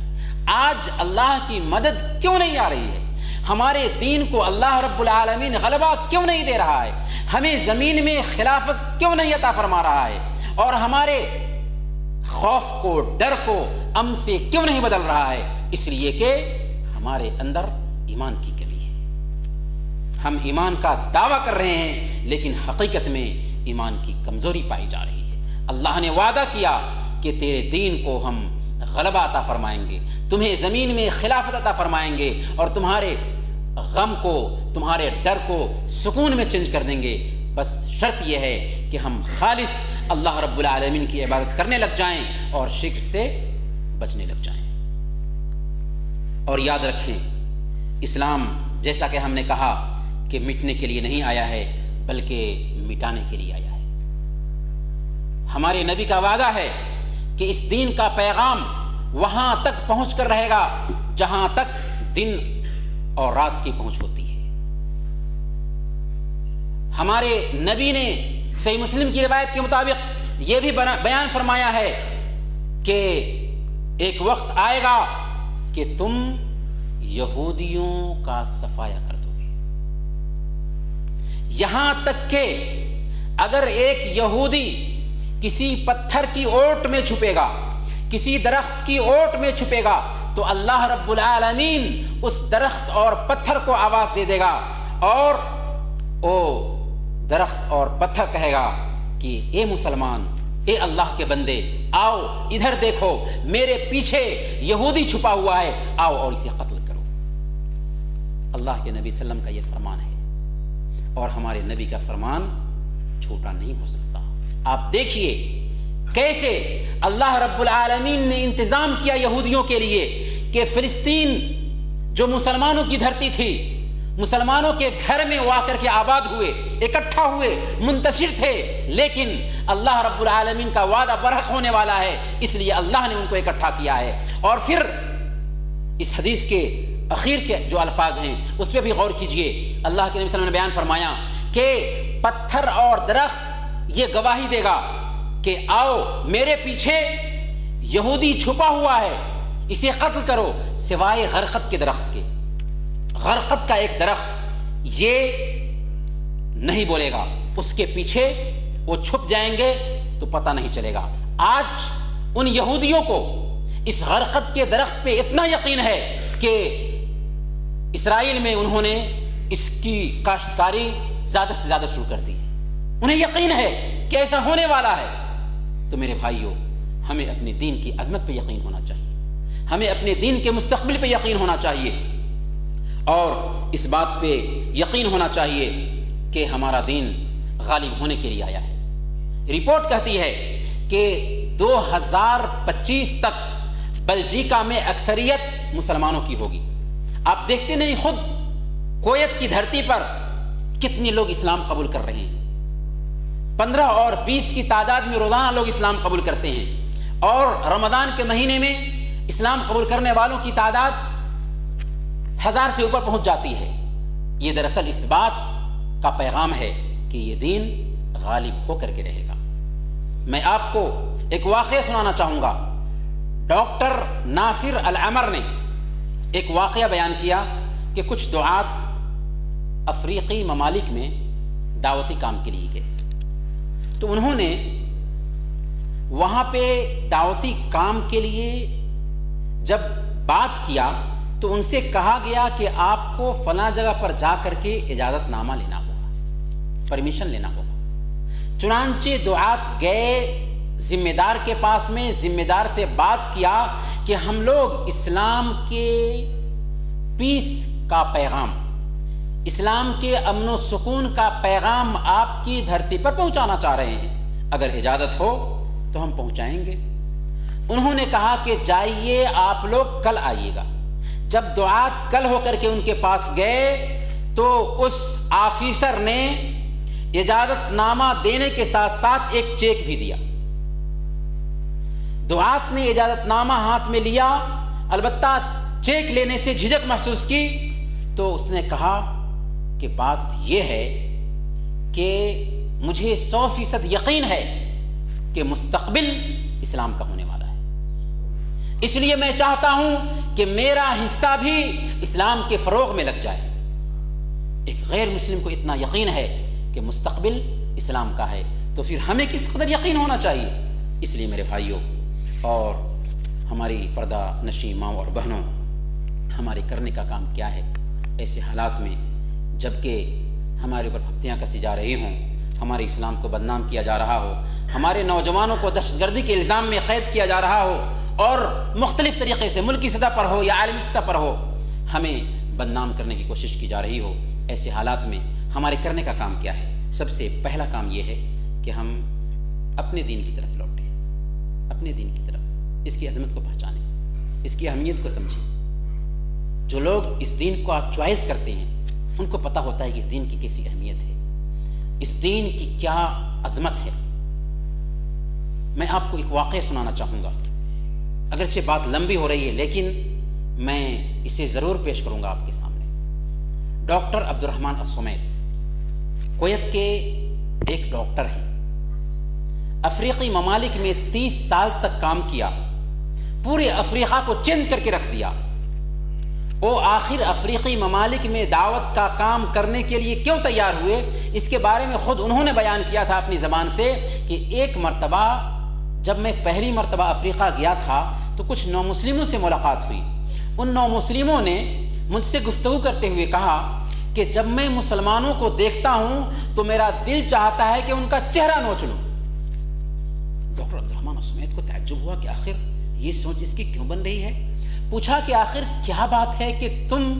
آج اللہ کی مدد کیوں نہیں آ رہی ہے؟ ہمارے دین کو اللہ رب العالمین غلبہ کیوں نہیں دے رہا ہے؟ ہمیں زمین میں خلافت کیوں نہیں عطا فرما رہا ہے؟ اور ہمارے خوف کو، ڈر کو امن سے کیوں نہیں بدل رہا ہے؟ اس لیے کہ ہمارے اندر ایمان کی کمی ہے۔ ہم ایمان کا دعویٰ کر رہے ہیں لیکن حقیقت میں ایمان کی کمزوری پائی جا رہی ہے۔ اللہ نے وعدہ کیا کہ تیرے دین کو ہم غلبہ عطا فرمائیں گے، تمہیں زمین میں خلافت عطا فرمائیں گے، اور تمہارے غم کو، تمہارے ڈر کو سکون میں چینج کر دیں گے۔ بس شرط یہ ہے کہ ہم خالص اللہ رب العالمین کی عبادت کرنے لگ جائیں اور شرک سے بچنے لگ جائیں۔ اور یاد رکھیں، اسلام جیسا کہ ہم نے کہا کہ مٹنے کے لیے نہیں آیا ہے بلکہ مٹانے کے لیے آیا ہے۔ ہمارے نبی کا وعدہ ہے کہ اس دین کا پیغام وہاں تک پہنچ کر رہے گا جہاں تک دن اور رات کی پہنچ ہوتی ہے۔ ہمارے نبی نے صحیح مسلم کی روایت کے مطابق یہ بھی بیان فرمایا ہے کہ ایک وقت آئے گا کہ تم یہودیوں کا صفایا کر دو گے، یہاں تک کہ اگر ایک یہودی کسی پتھر کی اوٹ میں چھپے گا، کسی درخت کی اوٹ میں چھپے گا، تو اللہ رب العالمین اس درخت اور پتھر کو آواز دے دے گا، اور وہ درخت اور پتھر کہے گا کہ اے مسلمان، اے اللہ کے بندے، آؤ ادھر دیکھو، میرے پیچھے یہودی چھپا ہوا ہے، آؤ اور اسے قتل کرو۔ اللہ کے نبی صلی اللہ علیہ وسلم کا یہ فرمان ہے، اور ہمارے نبی کا فرمان چھوٹا نہیں ہو سکتا۔ آپ دیکھیے کیسے اللہ رب العالمین نے انتظام کیا یہودیوں کے لیے کہ فلسطین جو مسلمانوں کی دھرتی تھی، مسلمانوں کے گھر میں وہ آ کر کے آباد ہوئے، اکٹھا ہوئے، منتشر تھے، لیکن اللہ رب العالمین کا وعدہ برحق ہونے والا ہے، اس لیے اللہ نے ان کو اکٹھا کیا ہے۔ اور پھر اس حدیث کے اخیر کے جو الفاظ ہیں اس پہ بھی غور کیجئے۔ اللہ کے نبی صلی اللہ علیہ وسلم نے بیان فرمایا کہ پتھر اور درخت یہ گواہی دے گا کہ آؤ میرے پیچھے یہودی چھپا ہوا ہے، اسے قتل کرو، سوائے غرقد کے درخت کے۔ غرقد کا ایک درخت یہ نہیں بولے گا، اس کے پیچھے وہ چھپ جائیں گے تو پتہ نہیں چلے گا۔ آج ان یہودیوں کو اس غرقد کے درخت پہ اتنا یقین ہے کہ اسرائیل میں انہوں نے اس کی کاشتکاری زیادہ سے زیادہ شروع کر دی، انہیں یقین ہے کہ ایسا ہونے والا ہے۔ تو میرے بھائیوں، ہمیں اپنے دین کی عظمت پہ یقین ہونا چاہیے، ہمیں اپنے دین کے مستقبل پہ یقین ہونا چاہیے، اور اس بات پہ یقین ہونا چاہیے کہ ہمارا دین غالب ہونے کے لیے آیا ہے۔ رپورٹ کہتی ہے کہ 2025 تک بلجیکا میں اکثریت مسلمانوں کی ہوگی۔ آپ دیکھتے نہیں خود کویت کی دھرتی پر کتنے لوگ اسلام قبول کر رہے ہیں، 15 اور 20 کی تعداد میں روزانہ لوگ اسلام قبول کرتے ہیں، اور رمضان کے مہینے میں اسلام قبول کرنے والوں کی تعداد 1000 سے اوپر پہنچ جاتی ہے۔ یہ دراصل اس بات کا پیغام ہے کہ یہ دین غالب ہو کر کے رہے گا۔ میں آپ کو ایک واقعہ سنانا چاہوں گا۔ ڈاکٹر ناصر العمر نے ایک واقعہ بیان کیا کہ کچھ دعات افریقی ممالک میں دعوتی کام کے لیے گئے، تو انہوں نے وہاں پہ دعوتی کام کے لیے جب بات کیا تو ان سے کہا گیا کہ آپ کو فلاں جگہ پر جا کر کے اجازت نامہ لینا ہوگا، پرمیشن لینا ہوگا۔ چنانچہ دعات گئے ذمہ دار کے پاس میں، ذمہ دار سے بات کیا کہ ہم لوگ اسلام کے پیس کا پیغام، اسلام کے امن و سکون کا پیغام آپ کی دھرتی پر پہنچانا چاہ رہے ہیں، اگر اجازت ہو تو ہم پہنچائیں گے۔ انہوں نے کہا کہ جائیے آپ لوگ کل آئیے گا۔ جب دعات کل ہو کر کے ان کے پاس گئے تو اس آفیسر نے اجازت نامہ دینے کے ساتھ ساتھ ایک چیک بھی دیا۔ دعات نے اجازت نامہ ہاتھ میں لیا، البتہ چیک لینے سے جھجک محسوس کی، تو اس نے کہا کہ بات یہ ہے کہ مجھے 100% یقین ہے کہ مستقبل اسلام کا ہونے والا ہے، اس لیے میں چاہتا ہوں کہ میرا حصہ بھی اسلام کے فروغ میں لگ جائے۔ ایک غیر مسلم کو اتنا یقین ہے کہ مستقبل اسلام کا ہے، تو پھر ہمیں کس قدر یقین ہونا چاہیے۔ اس لیے میرے بھائیوں اور ہماری پردہ نشین ماؤں اور بہنوں، ہمارے کرنے کا کام کیا ہے ایسے حالات میں جبکہ ہمارے اوپر پھپتیاں کسی جا رہی ہوں، ہمارے اسلام کو بدنام کیا جا رہا ہو، ہمارے نوجوانوں کو دہشت گردی کے الزام میں قید کیا جا رہا ہو، اور مختلف طریقے سے ملکی سطح پر ہو یا عالمی سطح پر ہو ہمیں بدنام کرنے کی کوشش کی جا رہی ہو، ایسے حالات میں ہمارے کرنے کا کام کیا ہے؟ سب سے پہلا کام یہ ہے کہ ہم اپنے دین کی طرف لوٹیں، اپنے دین کی طرف، اس کی عظمت کو پہچانیں، اس کی اہمیت کو سمجھیں۔ جو لوگ اس دین کو چوائس کرتے ہیں ان کو پتہ ہوتا ہے کہ اس دین کی کیسی اہمیت ہے، اس دین کی کیا عظمت ہے۔ میں آپ کو ایک واقعہ سنانا چاہوں گا، اگرچہ بات لمبی ہو رہی ہے لیکن میں اسے ضرور پیش کروں گا آپ کے سامنے۔ ڈاکٹر عبد الرحمن الصمید کویت کے ایک ڈاکٹر ہیں، افریقی ممالک میں 30 سال تک کام کیا، پورے افریقہ کو چینج کر کے رکھ دیا۔ وہ آخر افریقی ممالک میں دعوت کا کام کرنے کے لیے کیوں تیار ہوئے، اس کے بارے میں خود انہوں نے بیان کیا تھا اپنی زبان سے کہ ایک مرتبہ جب میں پہلی مرتبہ افریقہ گیا تھا تو کچھ نو مسلموں سے ملاقات ہوئی۔ ان نو مسلموں نے مجھ سے گفتگو کرتے ہوئے کہا کہ جب میں مسلمانوں کو دیکھتا ہوں تو میرا دل چاہتا ہے کہ ان کا چہرہ نوچ لوں۔ ڈاکٹر عبد الرحمن الصمید کو تعجب ہوا کہ آخر یہ سوچ اس کی کیوں بن رہی ہے۔ پوچھا کہ آخر کیا بات ہے کہ تم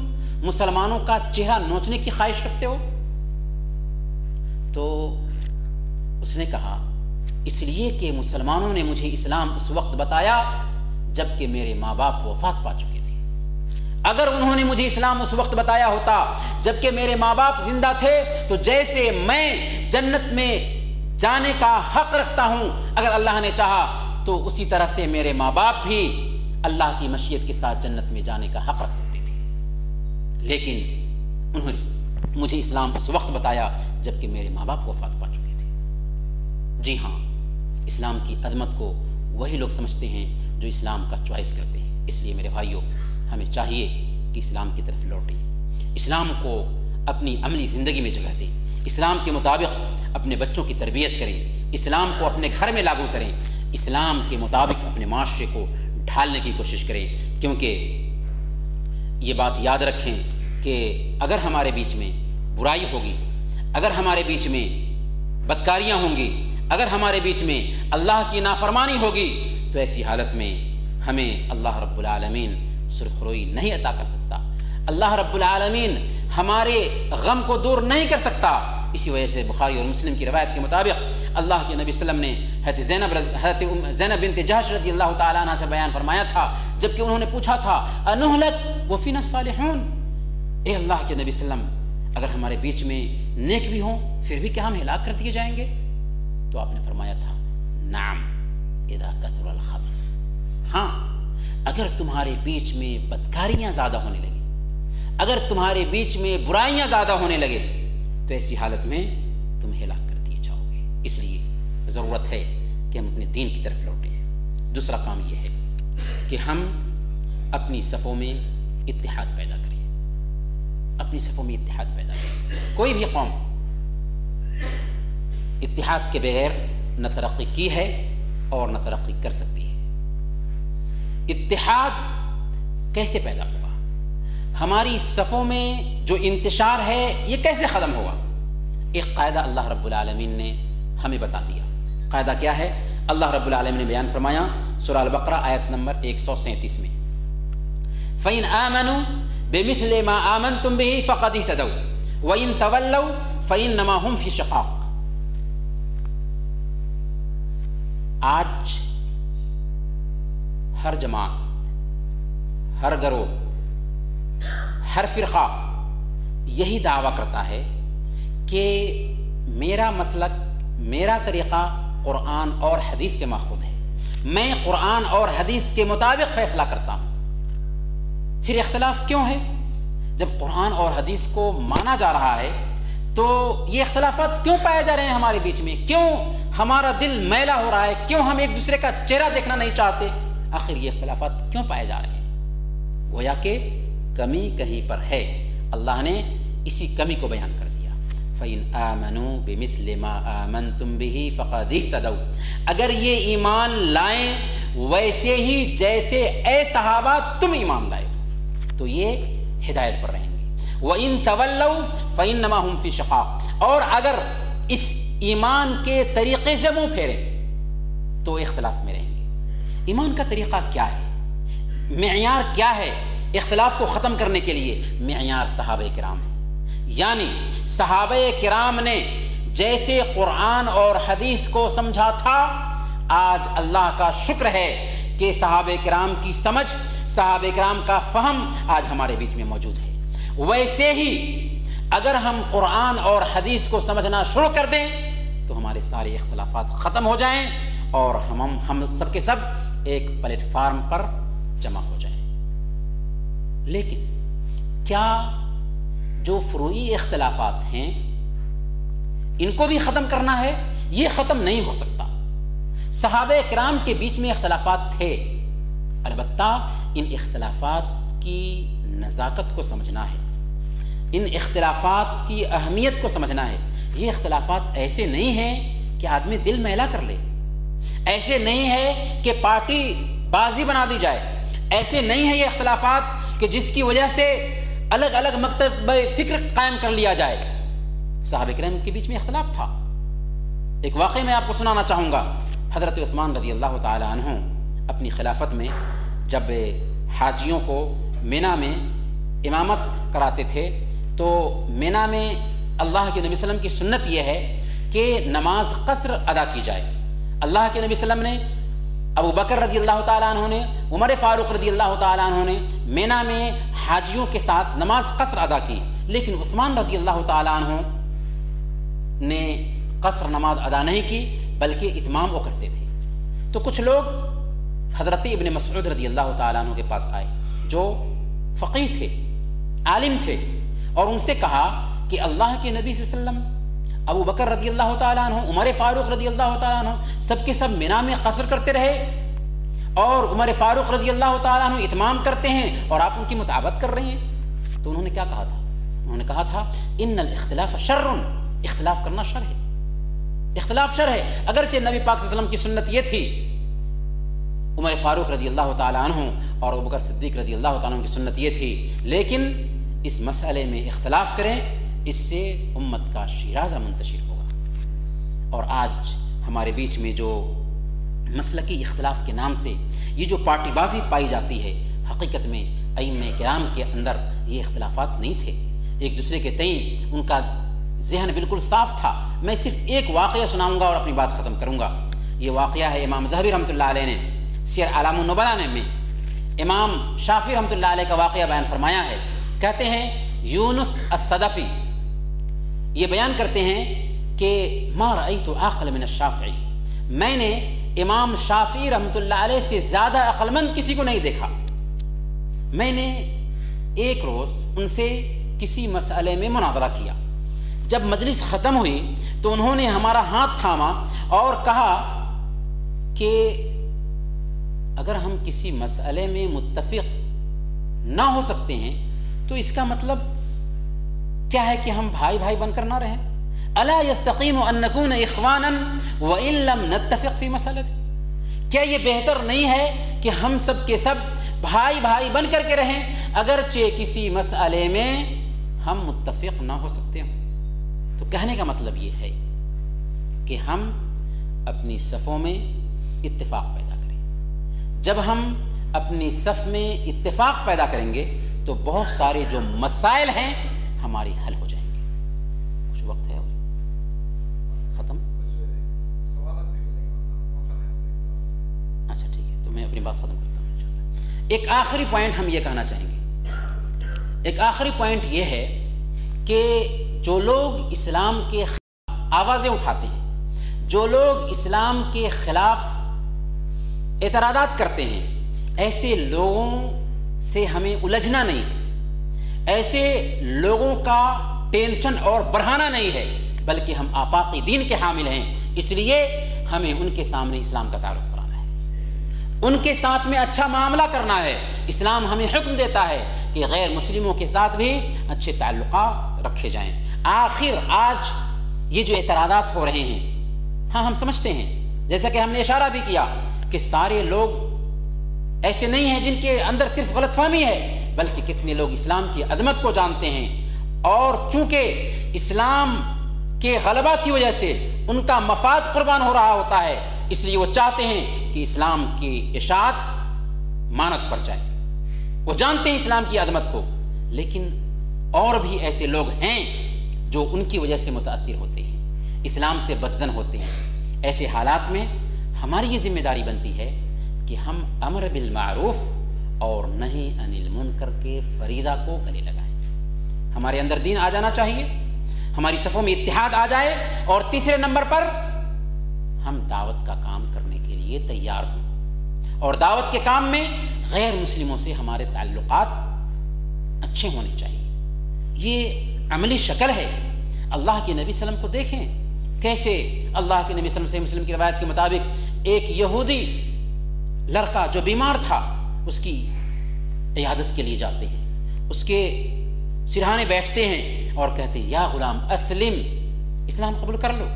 مسلمانوں کا چہرہ نوچنے کی خواہش رکھتے ہو؟ تو اس نے کہا اس لیے کہ مسلمانوں نے مجھے اسلام اس وقت بتایا جب کہ میرے ماں باپ وفات پا چکے تھے۔ اگر انہوں نے مجھے اسلام اس وقت بتایا ہوتا جب کہ میرے ماں باپ زندہ تھے تو جیسے میں جنت میں جانے کا حق رکھتا ہوں، اگر اللہ نے چاہا تو اسی طرح سے میرے ماں باپ بھی اللہ کی مشیت کے ساتھ جنت میں جانے کا حق رکھ سکتے تھے، لیکن انہوں نے مجھے اسلام اس وقت بتایا جب کہ میرے ماں باپ وفات پا چکے تھے۔ جی ہاں، اسلام کی عظمت کو وہی لوگ سمجھتے ہیں جو اسلام کا چوائس کرتے ہیں۔ اس لیے میرے بھائیوں، ہمیں چاہیے کہ اسلام کی طرف لوٹیں، اسلام کو اپنی عملی زندگی میں جگہ دیں، اسلام کے مطابق اپنے بچوں کی تربیت کریں، اسلام کو اپنے گھر میں لاگو کریں، اسلام کے مطابق اپنے معاشرے کو ڈھالنے کی کوشش کریں، کیونکہ یہ بات یاد رکھیں کہ اگر ہمارے بیچ میں برائی ہوگی، اگر ہمارے بیچ میں بدکاریاں ہوں گی، اگر ہمارے بیچ میں اللہ کی نافرمانی ہوگی تو ایسی حالت میں ہمیں اللہ رب العالمین سرخروئی نہیں عطا کر سکتا، اللہ رب العالمین ہمارے غم کو دور نہیں کر سکتا۔ اسی وجہ سے بخاری اور مسلم کی روایت کے مطابق اللہ کے نبی صلی اللہ علیہ وسلم نے حضرت زینب بنت جحش رضی اللہ تعالیٰ عنہ سے بیان فرمایا تھا جبکہ انہوں نے پوچھا تھا انہلک وفینا الصالحون، اے اللہ کے نبی صلی اللہ علیہ وسلم اگر ہمارے بیچ میں نیک بھی ہوں پھر بھی کیا ہم ہلاک کر دیے جائیں گے؟ تو آپ نے فرمایا تھا نعم اذا کثر الخبث، ہاں اگر تمہارے بیچ میں بدکاریاں زیادہ ہونے لگی، اگر تمہارے بیچ میں برائیاں زیادہ ہونے لگے تو ایسی حالت میں تم ہلاک کر دیے جاؤ گے۔ اس لیے ضرورت ہے کہ ہم اپنے دین کی طرف لوٹیں۔ دوسرا کام یہ ہے کہ ہم اپنی صفوں میں اتحاد پیدا کریں، اپنی صفوں میں اتحاد پیدا کریں۔ کوئی بھی قوم اتحاد کے بغیر نہ ترقی کی ہے اور نہ ترقی کر سکتی ہے۔ اتحاد کیسے پیدا ہوگا؟ ہماری صفوں میں جو انتشار ہے یہ کیسے ختم ہوگا؟ ایک قاعدہ اللہ رب العالمین نے ہمیں بتا دیا۔ قاعدہ کیا ہے؟ اللہ رب العالمین نے بیان فرمایا سورہ البقرہ آیت نمبر 137 میں، فَإِنْ آمَنُوا بِمِثْلِ مَا آمَنْتُمْ بِهِ فَقَدِ اهْتَدَوْا وَإِنْ تَوَلَّوْا فَإِنَّمَا هُمْ فِي شِقَاقٍ۔ آج ہر جماعت، ہر گروہ، ہر فرقہ یہی دعویٰ کرتا ہے کہ میرا مسلک، میرا طریقہ قرآن اور حدیث سے ماخوذ ہے، میں قرآن اور حدیث کے مطابق فیصلہ کرتا ہوں۔ پھر اختلاف کیوں ہے؟ جب قرآن اور حدیث کو مانا جا رہا ہے تو یہ اختلافات کیوں پائے جا رہے ہیں ہمارے بیچ میں؟ کیوں ہمارا دل میلا ہو رہا ہے؟ کیوں ہم ایک دوسرے کا چہرہ دیکھنا نہیں چاہتے؟ آخر یہ اختلافات کیوں پائے جا رہے ہیں؟ گویا کہ کمی کہیں پر ہے۔ اللہ نے اسی کمی کو بیان کر دیا، فَإِنْ آمَنُوا بِمِثْلِ مَا آمَنْتُمْ بِهِ فَقَدِ اهْتَدَوْا، اگر یہ ایمان لائیں ویسے ہی جیسے اے صحابہ تم ایمان لائے تو یہ ہدایت پر رہیں گے۔ وَإِنْ تَوَلَّوْا فَإِنَّمَا هُمْ فِي شِقَاقٍ، اور اگر اس ایمان کے طریقے سے منہ پھیریں تو اختلاف میں رہیں گے۔ ایمان کا طریقہ کیا ہے؟ معیار کیا ہے اختلاف کو ختم کرنے کے لیے؟ معیار صحابہ کرام ہے، یعنی صحابہ کرام نے جیسے قرآن اور حدیث کو سمجھا تھا، آج اللہ کا شکر ہے کہ صحابہ کرام کی سمجھ، صحابہ کرام کا فہم آج ہمارے بیچ میں موجود ہے۔ ویسے ہی اگر ہم قرآن اور حدیث کو سمجھنا شروع کر دیں تو ہمارے سارے اختلافات ختم ہو جائیں اور ہم سب کے سب ایک پلیٹ فارم پر جمع ہو جائیں۔ لیکن کیا جو فروعی اختلافات ہیں ان کو بھی ختم کرنا ہے، یہ ختم نہیں ہو سکتا۔ صحابہ کرام کے بیچ میں اختلافات تھے، البتہ ان اختلافات کی نزاکت کو سمجھنا ہے، ان اختلافات کی اہمیت کو سمجھنا ہے۔ یہ اختلافات ایسے نہیں ہیں کہ آدمی دل میلا کر لے، ایسے نہیں ہے کہ پارٹی بازی بنا دی جائے، ایسے نہیں ہے یہ اختلافات کہ جس کی وجہ سے الگ الگ مکتب فکر قائم کر لیا جائے۔ صحابہ کرام کے بیچ میں اختلاف تھا۔ ایک واقعہ میں آپ کو سنانا چاہوں گا۔ حضرت عثمان رضی اللہ تعالی عنہ اپنی خلافت میں جب حاجیوں کو مینا میں امامت کراتے تھے تو مینا میں اللہ کے نبی صلی اللہ علیہ وسلم کی سنت یہ ہے کہ نماز قصر ادا کی جائے۔ اللہ کے نبی صلی اللہ علیہ وسلم نے، ابو بکر رضی اللہ تعالیٰ عنہ نے، عمر فاروق رضی اللہ تعالیٰ عنہ نے مینا میں حاجیوں کے ساتھ نماز قصر ادا کی، لیکن عثمان رضی اللہ تعالیٰ عنہ نے قصر نماز ادا نہیں کی بلکہ اتمام وہ کرتے تھے۔ تو کچھ لوگ حضرت ابن مسعود رضی اللہ تعالیٰ عنہ کے پاس آئے جو فقیہ تھے، عالم تھے، اور ان سے کہا کہ اللہ کے نبی صلی اللہ علیہ وسلم، ابو بکر رضی اللہ تعالیٰ عنہ، عمر فاروق رضی اللہ تعالیٰ عنہ سب کے سب مینا میں قصر کرتے رہے، اور عمر فاروق رضی اللہ تعالیٰ عنہ اتمام کرتے ہیں اور آپ ان کی مطابقت کر رہے ہیں۔ تو انہوں نے کیا کہا تھا؟ انہوں نے کہا تھا ان الاختلاف شر، اختلاف کرنا شر ہے، اختلاف شر ہے۔ اگرچہ نبی پاک صلی اللہ علیہ وسلم کی سنت یہ تھی، عمر فاروق رضی اللہ تعالیٰ عنہ اور ابو بکر صدیق رضی اللہ تعالیٰ عنہ کی سنت یہ تھی، لیکن اس مسئلے میں اختلاف کریں، اس سے امت کا شیرازہ منتشر ہوگا۔ اور آج ہمارے بیچ میں جو مسلکی اختلاف کے نام سے یہ جو پارٹی بازی پائی جاتی ہے، حقیقت میں ائمہ کرام کے اندر یہ اختلافات نہیں تھے، ایک دوسرے کے تئیں ان کا ذہن بالکل صاف تھا۔ میں صرف ایک واقعہ سناؤں گا اور اپنی بات ختم کروں گا۔ یہ واقعہ ہے امام ذہبی رحمۃ اللہ علیہ نے سیر اعلام النبلاء میں امام شافعی رحمۃ اللہ علیہ کا واقعہ بیان فرمایا ہے۔ کہتے ہیں یونس الصدفی یہ بیان کرتے ہیں کہ ما رأیت عاقل من الشافعی، میں نے امام شافعی رحمۃ اللہ علیہ سے زیادہ عقل مند کسی کو نہیں دیکھا۔ میں نے ایک روز ان سے کسی مسئلے میں مناظرہ کیا، جب مجلس ختم ہوئی تو انہوں نے ہمارا ہاتھ تھاما اور کہا کہ اگر ہم کسی مسئلے میں متفق نہ ہو سکتے ہیں تو اس کا مطلب کیا ہے کہ ہم بھائی بھائی بن کر نہ رہیں؟ الا یستقیم ان نکون اخوانا وان لم نتفق فی مسئلۃ، کیا یہ بہتر نہیں ہے کہ ہم سب کے سب بھائی بھائی بن کر کے رہیں اگرچہ کسی مسئلے میں ہم متفق نہ ہو سکتے ہوں؟ تو کہنے کا مطلب یہ ہے کہ ہم اپنی صفوں میں اتفاق پیدا کریں۔ جب ہم اپنی صف میں اتفاق پیدا کریں گے تو بہت سارے جو مسائل ہیں ہماری حل ہو جائیں گے۔ کچھ وقت ہے ختم؟ اچھا ٹھیک ہے، تو میں اپنی بات ختم کرتا ہوں انشاءاللہ۔ ایک آخری پوائنٹ ہم یہ کہنا چاہیں گے، ایک آخری پوائنٹ یہ ہے کہ جو لوگ اسلام کے آوازیں اٹھاتے ہیں، جو لوگ اسلام کے خلاف اعتراضات کرتے ہیں، ایسے لوگوں سے ہمیں الجھنا نہیں، ایسے لوگوں کا ٹینشن اور بڑھانا نہیں ہے، بلکہ ہم آفاقی دین کے حامل ہیں، اس لیے ہمیں ان کے سامنے اسلام کا تعارف کرانا ہے، ان کے ساتھ میں اچھا معاملہ کرنا ہے۔ اسلام ہمیں حکم دیتا ہے کہ غیر مسلموں کے ساتھ بھی اچھے تعلقات رکھے جائیں۔ آخر آج یہ جو اعتراضات ہو رہے ہیں، ہاں ہم سمجھتے ہیں، جیسا کہ ہم نے اشارہ بھی کیا کہ سارے لوگ ایسے نہیں ہیں جن کے اندر صرف غلط فہمی ہے، بلکہ کتنے لوگ اسلام کی عظمت کو جانتے ہیں، اور چونکہ اسلام کے غلبہ کی وجہ سے ان کا مفاد قربان ہو رہا ہوتا ہے، اس لیے وہ چاہتے ہیں کہ اسلام کی اشاعت مانت پر جائے۔ وہ جانتے ہیں اسلام کی عظمت کو، لیکن اور بھی ایسے لوگ ہیں جو ان کی وجہ سے متاثر ہوتے ہیں، اسلام سے بدظن ہوتے ہیں۔ ایسے حالات میں ہماری یہ ذمہ داری بنتی ہے کہ ہم امر بالمعروف اور نہی عن المنکر کے فریضہ کو گلے لگائیں۔ ہمارے اندر دین آ جانا چاہیے، ہماری صفوں میں اتحاد آ جائے، اور تیسرے نمبر پر ہم دعوت کا کام کرنے کے لیے تیار ہوں، اور دعوت کے کام میں غیر مسلموں سے ہمارے تعلقات اچھے ہونے چاہیے۔ یہ عملی شکل ہے۔ اللہ کے نبی صلی اللہ علیہ وسلم کو دیکھیں کیسے اللہ کے نبی صلی اللہ علیہ وسلم کی روایت کے مطابق ایک یہودی لڑکا جو بیمار تھا اس کی عیادت کے لیے جاتے ہیں، اس کے سرہانے بیٹھتے ہیں اور کہتے ہیں یا غلام اسلم، اسلام قبول کر لو۔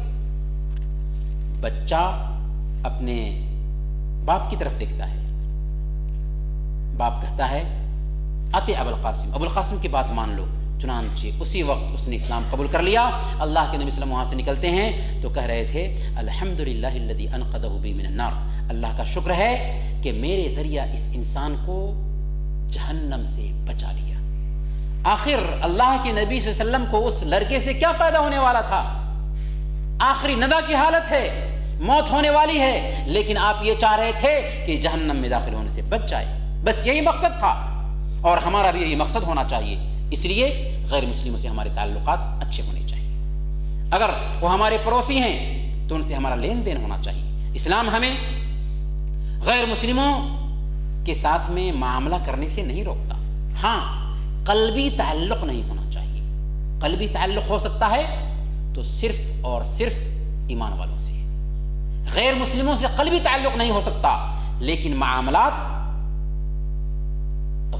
بچہ اپنے باپ کی طرف دیکھتا ہے، باپ کہتا ہے اطیع ابو القاسم، ابو القاسم کی بات مان لو۔ چنانچہ اسی وقت اس نے اسلام قبول کر لیا۔ اللہ کے نبی صلی اللہ علیہ وسلم وہاں سے نکلتے ہیں تو کہہ رہے تھے الحمدللہ الذی انقذہ بی من النار، اللہ کا شکر ہے کہ میرے ذریعہ اس انسان کو جہنم سے بچا لیا۔ آخر اللہ کے نبی صلی اللہ علیہ وسلم کو اس لڑکے سے کیا فائدہ ہونے والا تھا؟ آخری ندا کی حالت ہے، موت ہونے والی ہے، لیکن آپ یہ چاہ رہے تھے کہ جہنم میں داخل ہونے سے بچ جائے، بس یہی مقصد تھا، اور ہمارا بھی یہی مقصد ہونا چاہیے۔ اس لیے غیر مسلموں سے ہمارے تعلقات اچھے ہونے چاہیے۔ اگر وہ ہمارے پڑوسی ہیں تو ان سے ہمارا لین دین ہونا چاہیے۔ اسلام ہمیں غیر مسلموں کے ساتھ میں معاملہ کرنے سے نہیں روکتا، ہاں قلبی تعلق نہیں ہونا چاہیے۔ قلبی تعلق ہو سکتا ہے تو صرف اور صرف ایمان والوں سے، غیر مسلموں سے قلبی تعلق نہیں ہو سکتا، لیکن معاملات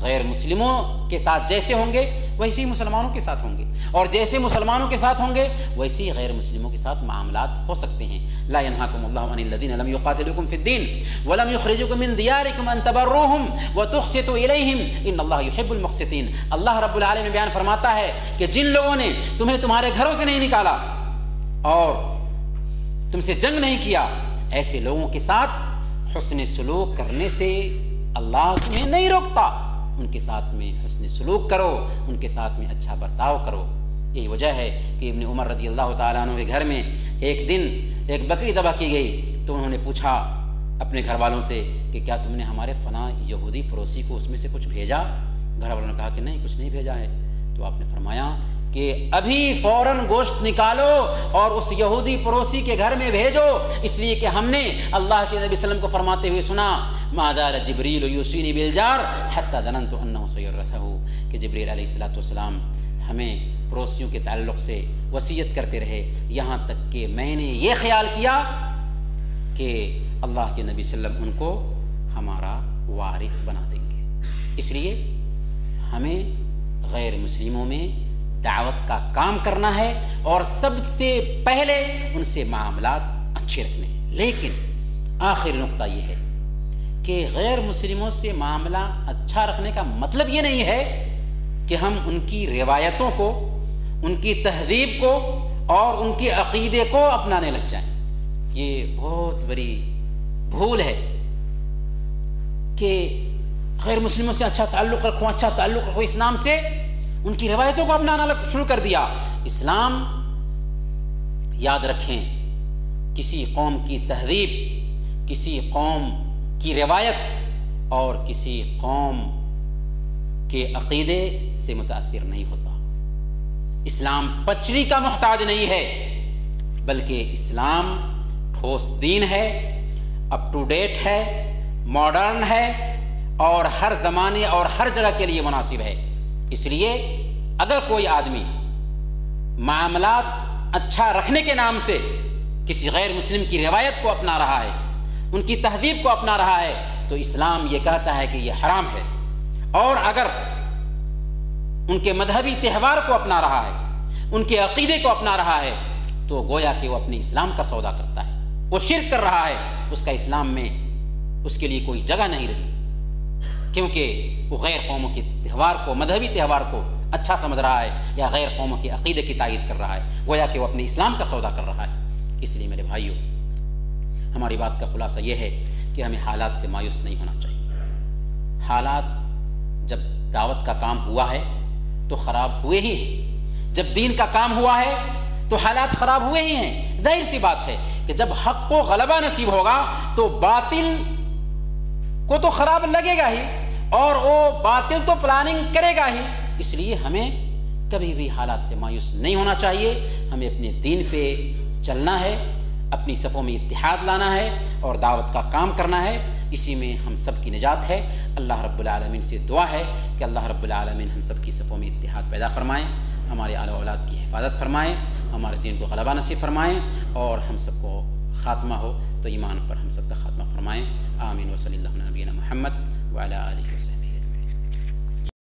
غیر مسلموں کے ساتھ جیسے ہوں گے ویسے ہی مسلمانوں کے ساتھ ہوں گے، اور جیسے مسلمانوں کے ساتھ ہوں گے ویسے ہی غیر مسلموں کے ساتھ معاملات ہو سکتے ہیں۔ لا ينهاكم الله عن الذين لم يقاتلوكم في الدين ولم يخرجوكم من دياركم ان تبروهم وتقسطوا اليهم ان الله يحب المقسطين۔ اللہ رب العالمین بیان فرماتا ہے کہ جن لوگوں نے تمہیں تمہارے گھروں سے نہیں نکالا اور تم سے جنگ نہیں کیا، ایسے لوگوں کے ساتھ حسن سلوک کرنے سے اللہ تمہیں نہیں روکتا۔ ان کے ساتھ میں حسن سلوک کرو، ان کے ساتھ میں اچھا برتاؤ کرو۔ یہی وجہ ہے کہ ابن عمر رضی اللہ تعالیٰ عنہ کے گھر میں ایک دن ایک بکری ذبح کی گئی تو انہوں نے پوچھا اپنے گھر والوں سے کہ کیا تم نے ہمارے فلاں یہودی پڑوسی کو اس میں سے کچھ بھیجا؟ گھر والوں نے کہا کہ نہیں، کچھ نہیں بھیجا ہے۔ تو آپ نے فرمایا کہ ابھی فوراً گوشت نکالو اور اس یہودی پڑوسی کے گھر میں بھیجو، اس لیے کہ ہم نے اللہ کے نبی صلی اللہ علیہ وسلم کو فرماتے ہوئے سنا ما زال جبریل یوصینی بالجار حتی ظننت انہ سیورثہ، کہ جبریل علیہ السلام ہمیں پڑوسیوں کے تعلق سے وصیت کرتے رہے یہاں تک کہ میں نے یہ خیال کیا کہ اللہ کے نبی صلی اللہ علیہ وسلم ان کو ہمارا وارث بنا دیں گے۔ اس لیے ہمیں غیر مسلموں میں دعوت کا کام کرنا ہے اور سب سے پہلے ان سے معاملات اچھے رکھنے ہیں۔ لیکن آخر نقطہ یہ ہے کہ غیر مسلموں سے معاملہ اچھا رکھنے کا مطلب یہ نہیں ہے کہ ہم ان کی روایتوں کو، ان کی تہذیب کو اور ان کے عقیدے کو اپنانے لگ جائیں۔ یہ بہت بڑی بھول ہے کہ غیر مسلموں سے اچھا تعلق رکھو اس نام سے ان کی روایتوں کو اپنانا شروع کر دیا۔ اسلام، یاد رکھیں، کسی قوم کی تہذیب، کسی قوم کی روایت اور کسی قوم کے عقیدے سے متاثر نہیں ہوتا۔ اسلام پچری کا محتاج نہیں ہے، بلکہ اسلام ٹھوس دین ہے، اپ ٹو ڈیٹ ہے، ماڈرن ہے اور ہر زمانے اور ہر جگہ کے لیے مناسب ہے۔ اس لیے اگر کوئی آدمی معاملات اچھا رکھنے کے نام سے کسی غیر مسلم کی روایت کو اپنا رہا ہے، ان کی تہذیب کو اپنا رہا ہے، تو اسلام یہ کہتا ہے کہ یہ حرام ہے۔ اور اگر ان کے مذہبی تہوار کو اپنا رہا ہے، ان کے عقیدے کو اپنا رہا ہے، تو گویا کہ وہ اپنے اسلام کا سودا کرتا ہے، وہ شرک کر رہا ہے، اس کا اسلام میں اس کے لیے کوئی جگہ نہیں رہی، کیونکہ وہ غیر قوموں کے تہوار کو، مذہبی تہوار کو اچھا سمجھ رہا ہے یا غیر قوموں کے عقیدے کی تائید کر رہا ہے، گویا کہ وہ اپنے اسلام کا سودا کر رہا ہے۔ اس لیے میرے بھائیوں، ہماری بات کا خلاصہ یہ ہے کہ ہمیں حالات سے مایوس نہیں ہونا چاہیے۔ حالات جب دعوت کا کام ہوا ہے تو خراب ہوئے ہی ہیں، جب دین کا کام ہوا ہے تو حالات خراب ہوئے ہی ہیں۔ ظاہر سی بات ہے کہ جب حق کو غلبہ نصیب ہوگا تو باطل کو تو خراب لگے گا ہی، اور وہ باطل تو پلاننگ کرے گا ہی۔ اس لیے ہمیں کبھی بھی حالات سے مایوس نہیں ہونا چاہیے، ہمیں اپنے دین پہ چلنا ہے، اپنی صفوں میں اتحاد لانا ہے اور دعوت کا کام کرنا ہے، اسی میں ہم سب کی نجات ہے۔ اللہ رب العالمین سے دعا ہے کہ اللہ رب العالمین ہم سب کی صفوں میں اتحاد پیدا فرمائیں، ہمارے آل و اولاد کی حفاظت فرمائیں، ہمارے دین کو غلبہ نصیب فرمائیں، اور ہم سب کو خاتمہ ہو تو ایمان پر ہم سب کا خاتمہ فرمائیں۔ آمین و صلی اللہ علیہ نبینا محمد وعلی آلہ وصحبہ۔